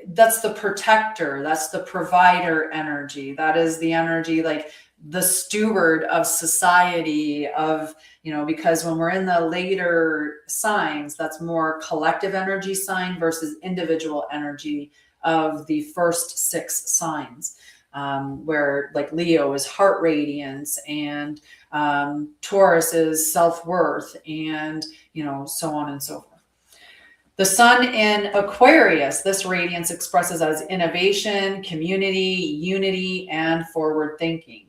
That's the protector, that's the provider energy. That is the energy, like the steward of society, of, because when we're in the later signs, that's more collective energy sign versus individual energy of the first 6 signs, where like Leo is heart radiance, and Taurus is self-worth, and so on and so forth. The sun in Aquarius, this radiance expresses as innovation, community, unity, and forward thinking.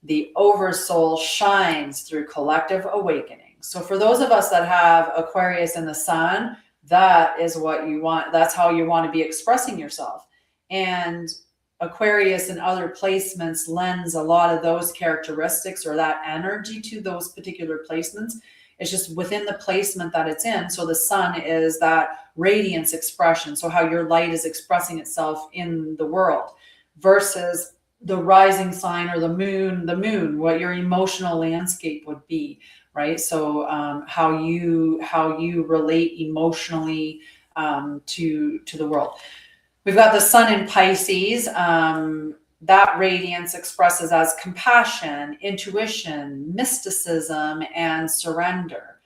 The oversoul shines through collective awakening. So for those of us that have Aquarius in the sun, that is what you want. That's how you want to be expressing yourself. And Aquarius and other placements lends a lot of those characteristics or that energy to those particular placements. It's just within the placement that it's in. So the sun is that radiance expression. So how your light is expressing itself in the world, versus the rising sign or the moon, what your emotional landscape would be, right? So how you relate emotionally to the world. We've got the sun in Pisces. That radiance expresses as compassion, intuition, mysticism, and surrender.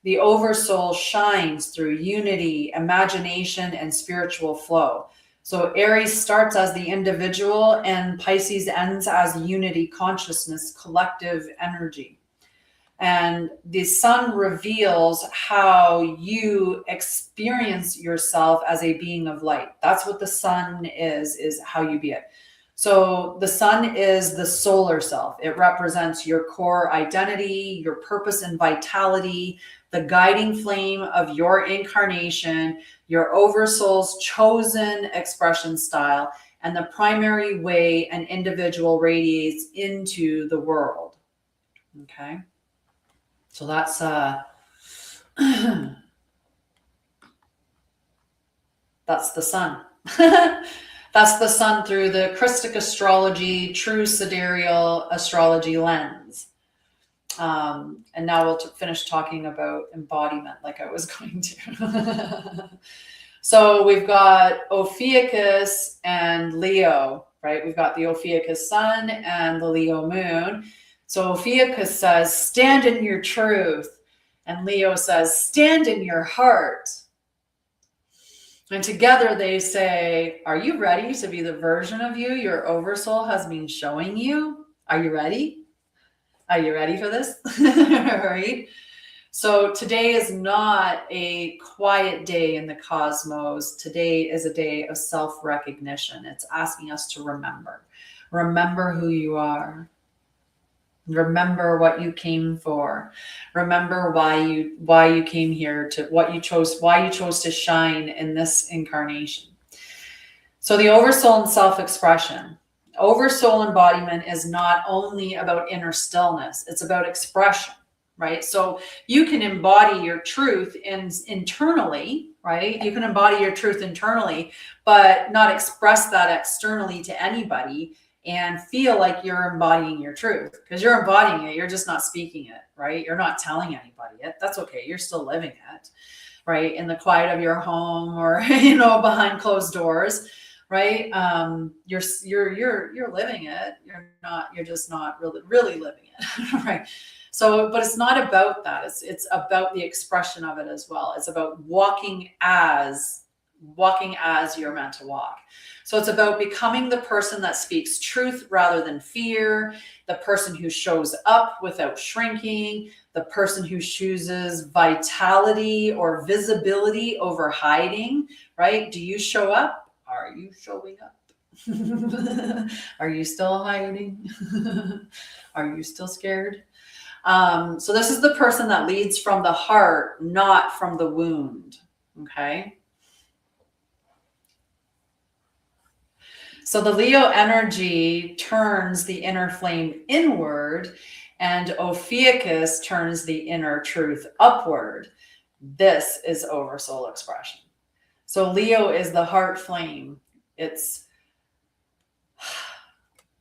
The oversoul shines through unity, imagination, and spiritual flow. So Aries starts as the individual, and Pisces ends as unity, consciousness, collective energy. And the sun reveals how you experience yourself as a being of light. That's what the sun is how you be it. So the sun is the solar self. It represents your core identity, your purpose and vitality, the guiding flame of your incarnation, your oversoul's chosen expression style, and the primary way an individual radiates into the world. Okay. So that's that's the sun. That's the sun through the Krystic astrology, true sidereal astrology lens. And now we'll finish talking about embodiment like I was going to. So we've got Ophiuchus and Leo, right? We've got the Ophiuchus sun and the Leo moon. So Ophiuchus says, stand in your truth. And Leo says, stand in your heart. And together they say, are you ready to be the version of you your oversoul has been showing you? Are you ready? Are you ready for this? Right? So today is not a quiet day in the cosmos. Today is a day of self-recognition. It's asking us to remember. Remember who you are. Remember what you came for. Remember why you came here, to why you chose to shine in this incarnation. So the oversoul and self-expression. Oversoul embodiment is not only about inner stillness, it's about expression, right? So you can embody your truth internally, right? You can embody your truth internally, but not express that externally to anybody and feel like you're embodying your truth, because you're embodying it. You're just not speaking it, right? You're not telling anybody it. That's okay. You're still living it, right? In the quiet of your home, or, behind closed doors, right? You're living it. You're just not really living it, right? So, but it's not about that. It's about the expression of it as well. It's about walking as you're meant to walk. So it's about becoming the person that speaks truth rather than fear, the person who shows up without shrinking, the person who chooses vitality or visibility over hiding, right? Do you show up? Are you showing up? Are you still hiding? Are you still scared? So this is the person that leads from the heart, not from the wound. Okay. So the Leo energy turns the inner flame inward, and Ophiuchus turns the inner truth upward. This is oversoul expression. So Leo is the heart flame. It's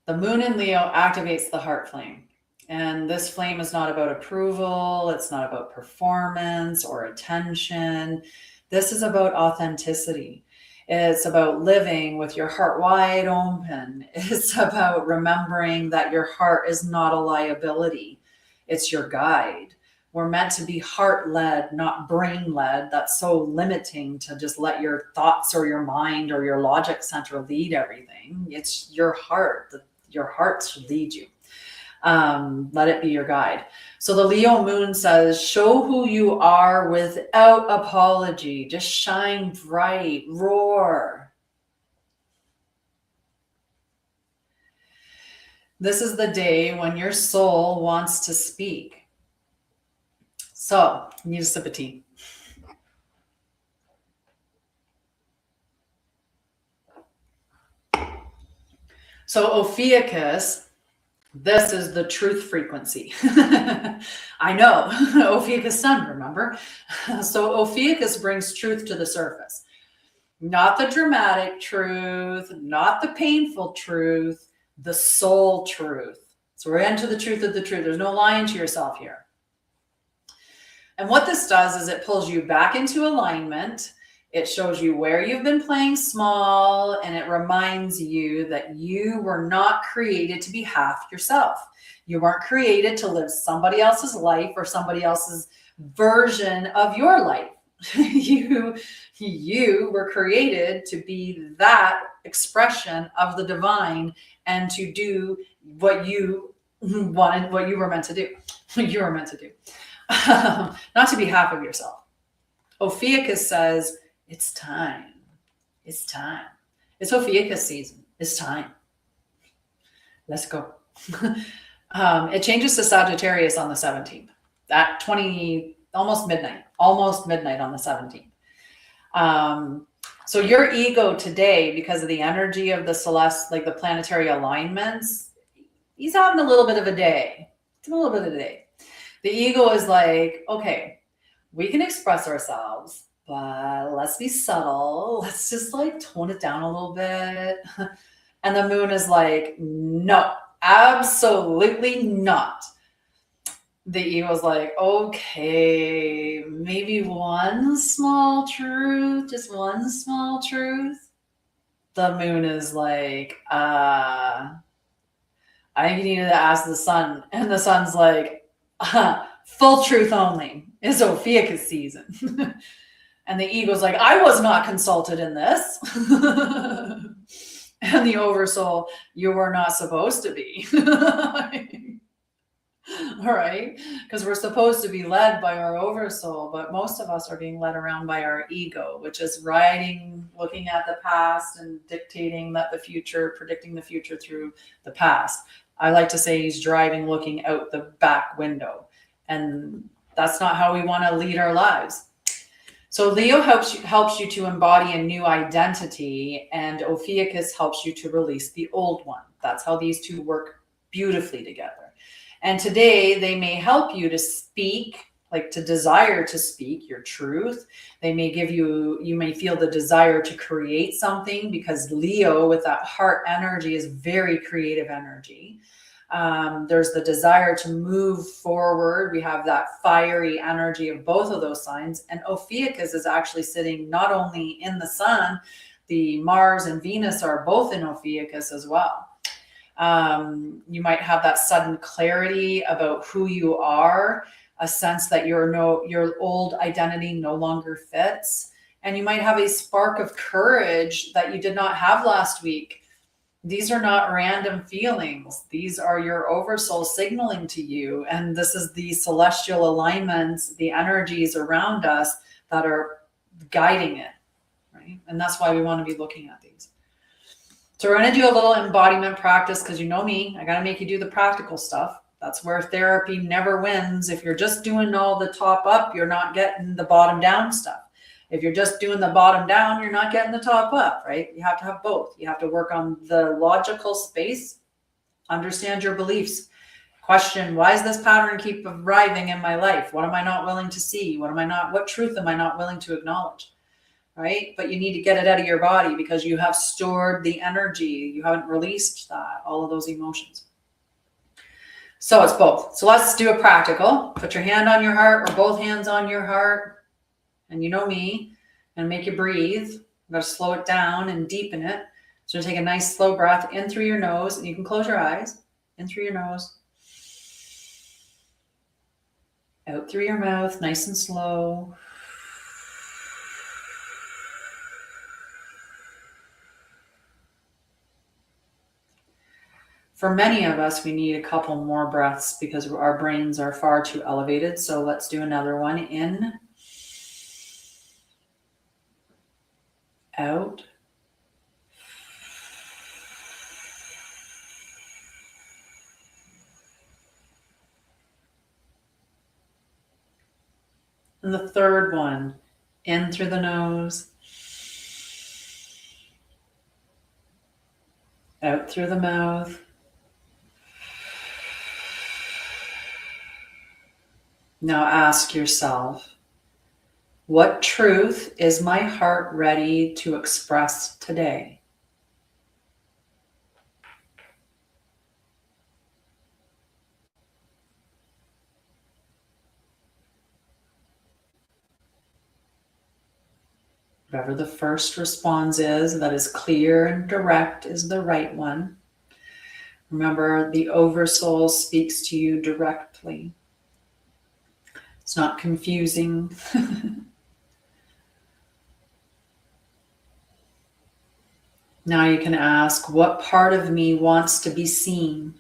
the moon in Leo activates the heart flame. And this flame is not about approval. It's not about performance or attention. This is about authenticity. It's about living with your heart wide open. It's about remembering that your heart is not a liability. It's your guide. We're meant to be heart-led, not brain-led. That's so limiting to just let your thoughts or your mind or your logic center lead everything. It's your heart. Your heart should lead you. Let it be your guide. So the Leo moon says, show who you are without apology. Just shine bright, roar. This is the day when your soul wants to speak. So, you need a sip of tea. So Ophiuchus, this is the truth frequency. I know, Ophiuchus' son, remember? So Ophiuchus brings truth to the surface. Not the dramatic truth, not the painful truth, the soul truth. So we're into the truth of the truth. There's no lying to yourself here. And what this does is it pulls you back into alignment. It shows you where you've been playing small, and it reminds you that you were not created to be half yourself. You weren't created to live somebody else's life or somebody else's version of your life. You were created to be that expression of the divine and to do what you wanted, what you were meant to do. You were meant to do. Not to be half of yourself. Ophiuchus says, it's time. It's time. It's Ophiuchus season. It's time. Let's go. It changes to Sagittarius on the 17th. At almost midnight on the 17th. So your ego today, because of the energy of the celeste, like the planetary alignments, he's having a little bit of a day. It's a little bit of a day. The ego is like, okay, we can express ourselves, but let's be subtle. Let's just like tone it down a little bit. And the moon is like, no, absolutely not. The ego is like, okay, maybe one small truth, just one small truth. The moon is like, I think you need to ask the sun. And the sun's like, full truth only is Ophiuchus season. And the ego's like, I was not consulted in this. And the oversoul, you were not supposed to be. All right, because we're supposed to be led by our oversoul, but most of us are being led around by our ego, which is riding, looking at the past and dictating that the future, predicting the future through the past. I like to say he's driving, looking out the back window, and that's not how we want to lead our lives. So Leo helps you to embody a new identity, and Ophiuchus helps you to release the old one. That's how these two work beautifully together. And today they may help you to speak, like to desire to speak your truth. They may give you, you may feel the desire to create something, because Leo with that heart energy is very creative energy. There's the desire to move forward. We have that fiery energy of both of those signs. And Ophiuchus is actually sitting not only in the sun, the Mars and Venus are both in Ophiuchus as well. You might have that sudden clarity about who you are, a sense that your old identity no longer fits. And you might have a spark of courage that you did not have last week. These are not random feelings. These are your oversoul signaling to you. And this is the celestial alignments, the energies around us that are guiding it, right? And that's why we want to be looking at these. So we're going to do a little embodiment practice, because you know me, I got to make you do the practical stuff. That's where therapy never wins. If you're just doing all the top up, you're not getting the bottom down stuff. If you're just doing the bottom down, you're not getting the top up, right? You have to have both. You have to work on the logical space, understand your beliefs, question, why does this pattern keep arriving in my life? What am I not willing to see? What truth am I not willing to acknowledge? Right? But you need to get it out of your body because you have stored the energy. You haven't released that, all of those emotions. So it's both. So let's do a practical. Put your hand on your heart or both hands on your heart. And you know me, and make you breathe. I'm going to slow it down and deepen it. So take a nice slow breath in through your nose, and you can close your eyes. In through your nose. Out through your mouth, nice and slow. For many of us, we need a couple more breaths because our brains are far too elevated. So let's do another one. In. Out. And the third one, in through the nose, out through the mouth. Now ask yourself, what truth is my heart ready to express today? Whatever the first response is that is clear and direct is the right one. Remember, the Oversoul speaks to you directly. It's not confusing. Now you can ask, what part of me wants to be seen?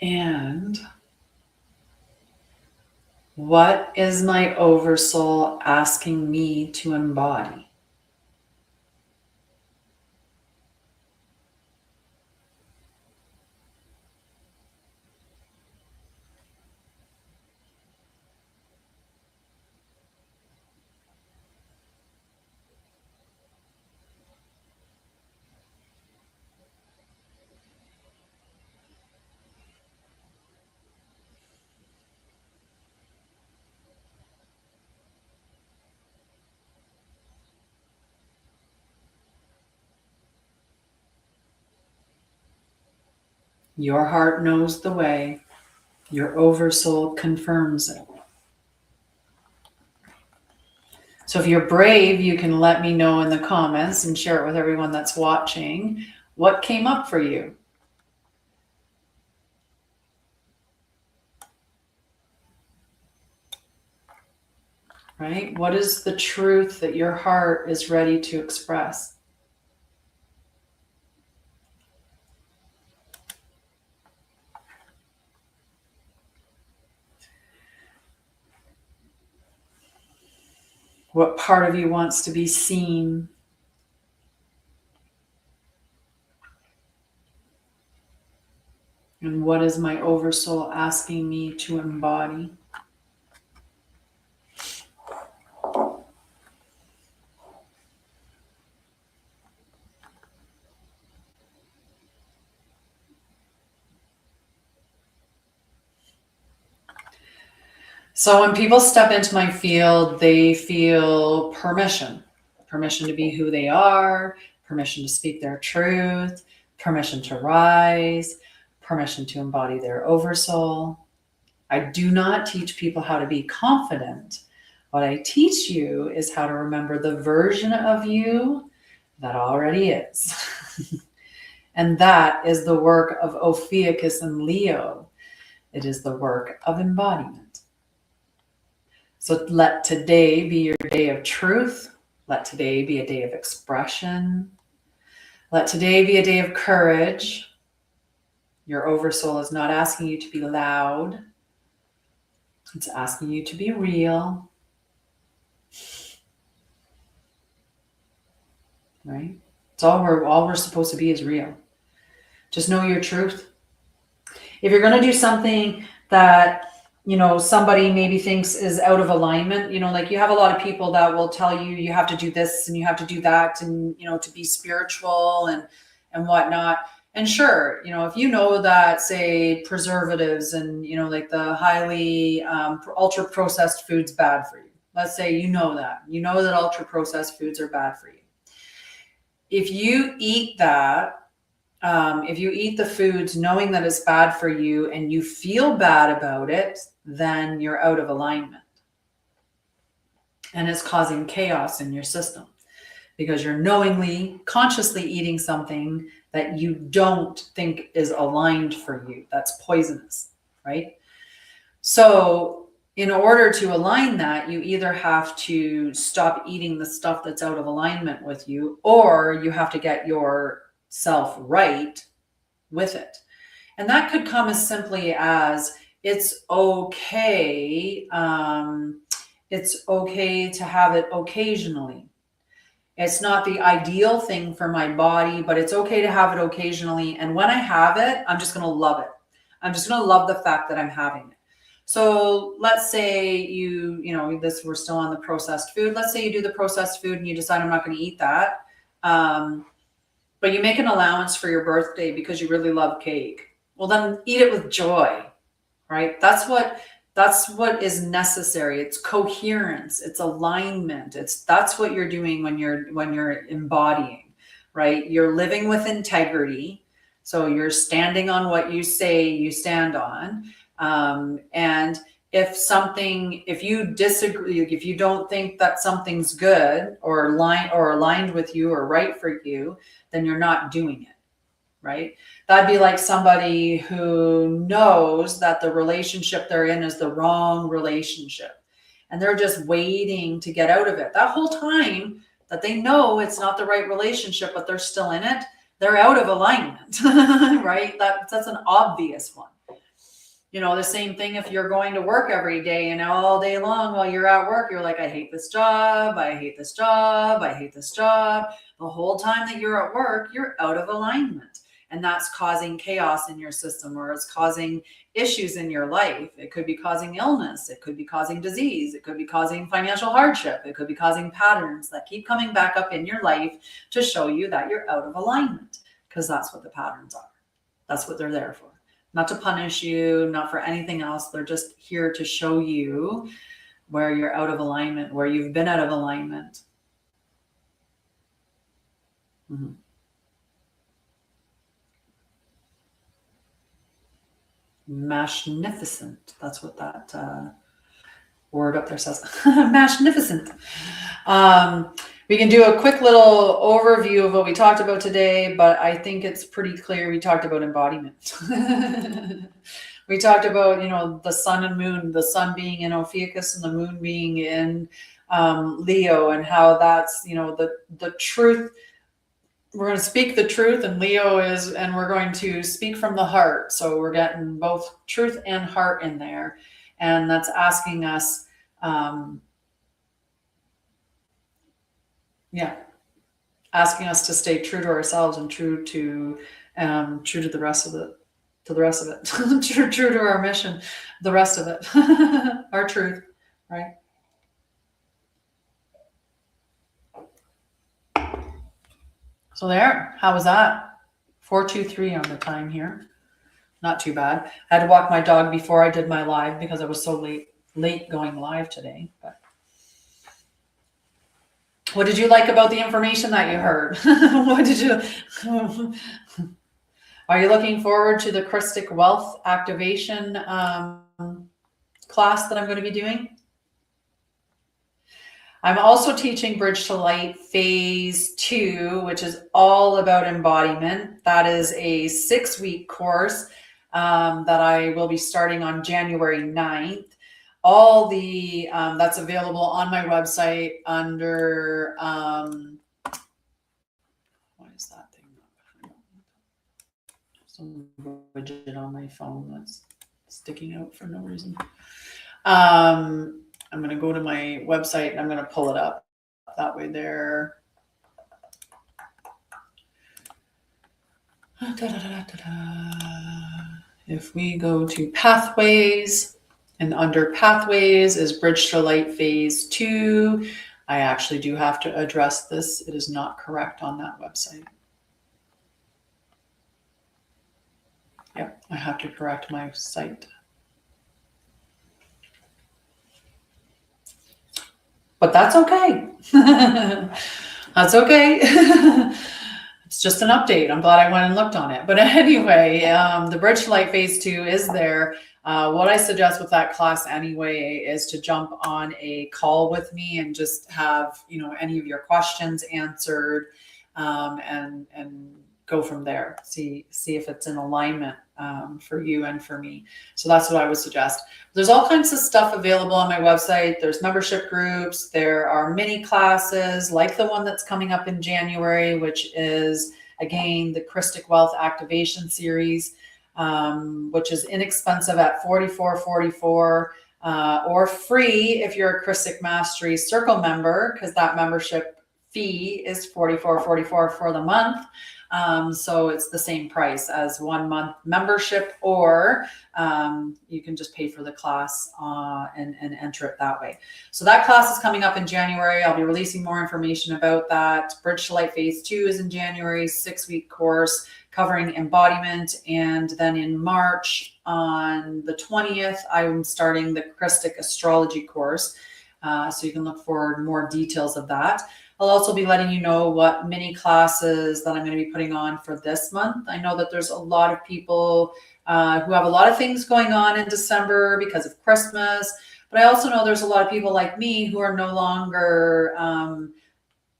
And what is my Oversoul asking me to embody? Your heart knows the way. Your Oversoul confirms it. So if you're brave, you can let me know in the comments and share it with everyone that's watching. What came up for you? Right? What is the truth that your heart is ready to express? What part of you wants to be seen? And what is my Oversoul asking me to embody? So when people step into my field, they feel permission to be who they are, permission to speak their truth, permission to rise, permission to embody their Oversoul. I do not teach people how to be confident. What I teach you is how to remember the version of you that already is. And that is the work of Ophiuchus and Leo. It is the work of embodiment. So let today be your day of truth. Let today be a day of expression. Let today be a day of courage. Your oversoul is not asking you to be loud. It's asking you to be real. Right? It's all we're supposed to be is real. Just know your truth. If you're going to do something that, you know, somebody maybe thinks is out of alignment, you know, like you have a lot of people that will tell you, you have to do this and you have to do that, and, you know, to be spiritual and whatnot. And sure, you know, if you know that, say, preservatives and, you know, like the highly ultra processed foods bad for you. Let's say you know that ultra processed foods are bad for you. If you eat that, if you eat the foods knowing that it's bad for you and you feel bad about it, then you're out of alignment. And it's causing chaos in your system because you're knowingly, consciously eating something that you don't think is aligned for you. That's poisonous, right? So in order to align that, you either have to stop eating the stuff that's out of alignment with you, or you have to get yourself right with it. And that could come as simply as it's okay. It's okay to have it occasionally. It's not the ideal thing for my body, but it's okay to have it occasionally. And when I have it, I'm just going to love it. I'm just going to love the fact that I'm having it. So let's say you know, we're still on the processed food. Let's say you do the processed food and you decide I'm not going to eat that. But you make an allowance for your birthday because you really love cake. Well, then eat it with joy, right? That's what is necessary. It's coherence. It's alignment. That's what you're doing when you're embodying, right? You're living with integrity. So you're standing on what you say you stand on. And if you disagree, if you don't think that something's good or aligned with you or right for you, then you're not doing it, right? That'd be like somebody who knows that the relationship they're in is the wrong relationship and they're just waiting to get out of it. That whole time that they know it's not the right relationship, but they're still in it, they're out of alignment, right? That's an obvious one. You know, the same thing if you're going to work every day and all day long while you're at work, you're like, I hate this job. I hate this job. I hate this job. The whole time that you're at work, you're out of alignment. And that's causing chaos in your system, or it's causing issues in your life. It could be causing illness. It could be causing disease. It could be causing financial hardship. It could be causing patterns that keep coming back up in your life to show you that you're out of alignment, because that's what the patterns are. That's what they're there for. Not to punish you, not for anything else. They're just here to show you where you're out of alignment, where you've been out of alignment. Mm-hmm. Magnificent. That's what that word up there says. Magnificent. We can do a quick little overview of what we talked about today, but I think it's pretty clear. We talked about embodiment. We talked about, you know, the sun and moon, the sun being in Ophiuchus and the moon being in Leo, and how that's, you know, the truth. We're going to speak the truth, and Leo and we're going to speak from the heart. So we're getting both truth and heart in there. And that's asking us, asking us to stay true to ourselves and true to the rest of it, true to our mission, the rest of it, our truth, right? So there, how was that? 4:23 on the time here. Not too bad. I had to walk my dog before I did my live because I was so late going live today. But what did you like about the information that you heard? What did you? Are you looking forward to the Krystic Wealth Activation class that I'm going to be doing? I'm also teaching Bridge to Light Phase 2, which is all about embodiment. That is a 6-week course that I will be starting on January 9th. All the that's available on my website under why is that thing not some widget on my phone that's sticking out for no reason. I'm going to go to my website and I'm going to pull it up that way there. If we go to pathways, and under pathways is Bridge to Light Phase 2. I actually do have to address this. It is not correct on that website. Yep, I have to correct my site. But that's okay. That's okay. It's just an update. I'm glad I went and looked on it. But anyway, the Bridge to Light Phase 2 is there. What I suggest with that class anyway is to jump on a call with me and just have, you know, any of your questions answered, and go from there. See if it's in alignment for you and for me. So that's what I would suggest. There's all kinds of stuff available on my website. There's membership groups. There are mini classes like the one that's coming up in January, which is, again, the Krystic Wealth Activation Series, which is inexpensive at $44.44, or free if you're a Krystic Mastery Circle member, because that membership fee is $44.44 for the month. So it's the same price as 1 month membership, or you can just pay for the class and enter it that way. So that class is coming up in January. I'll be releasing more information about that. Bridge to Light Phase 2 is in January, 6-week course covering embodiment. And then in March on the 20th, I'm starting the Krystic astrology course. So you can look for more details of that. I'll also be letting you know what mini classes that I'm going to be putting on for this month. I know that there's a lot of people who have a lot of things going on in December because of Christmas, but I also know there's a lot of people like me who are no longer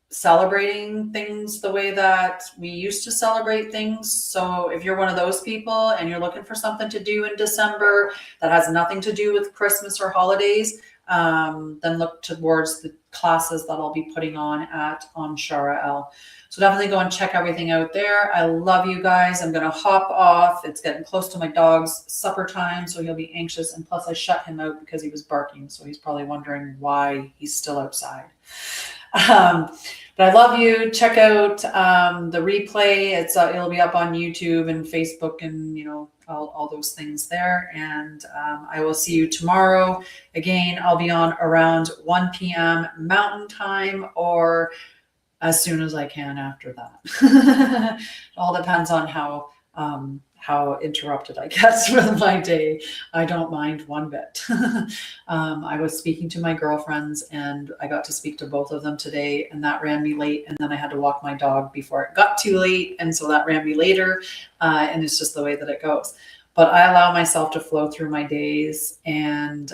celebrating things the way that we used to celebrate things. So if you're one of those people and you're looking for something to do in December that has nothing to do with Christmas or holidays, then look towards the classes that I'll be putting on at Anshara'El. So definitely go and check everything out there. I love you guys. I'm going to hop off. It's getting close to my dog's supper time, so he'll be anxious. And plus I shut him out because he was barking. So he's probably wondering why he's still outside. But I love you. Check out the replay. It'll be up on YouTube and Facebook and, you know, all those things there. And I will see you tomorrow. Again, I'll be on around 1 p.m. Mountain Time, or as soon as I can after that. It all depends on how interrupted I get with my day. I don't mind one bit. I was speaking to my girlfriends and I got to speak to both of them today, and that ran me late. And then I had to walk my dog before it got too late. And so that ran me later. And it's just the way that it goes. But I allow myself to flow through my days. And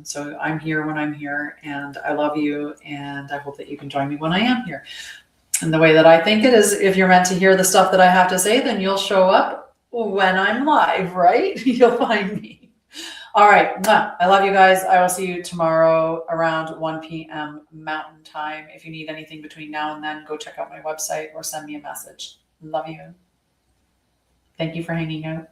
so I'm here when I'm here, and I love you. And I hope that you can join me when I am here. And the way that I think it is, if you're meant to hear the stuff that I have to say, then you'll show up when I'm live, right? You'll find me. All right. I love you guys. I will see you tomorrow around 1 p.m. Mountain Time. If you need anything between now and then, go check out my website or send me a message. Love you. Thank you for hanging out.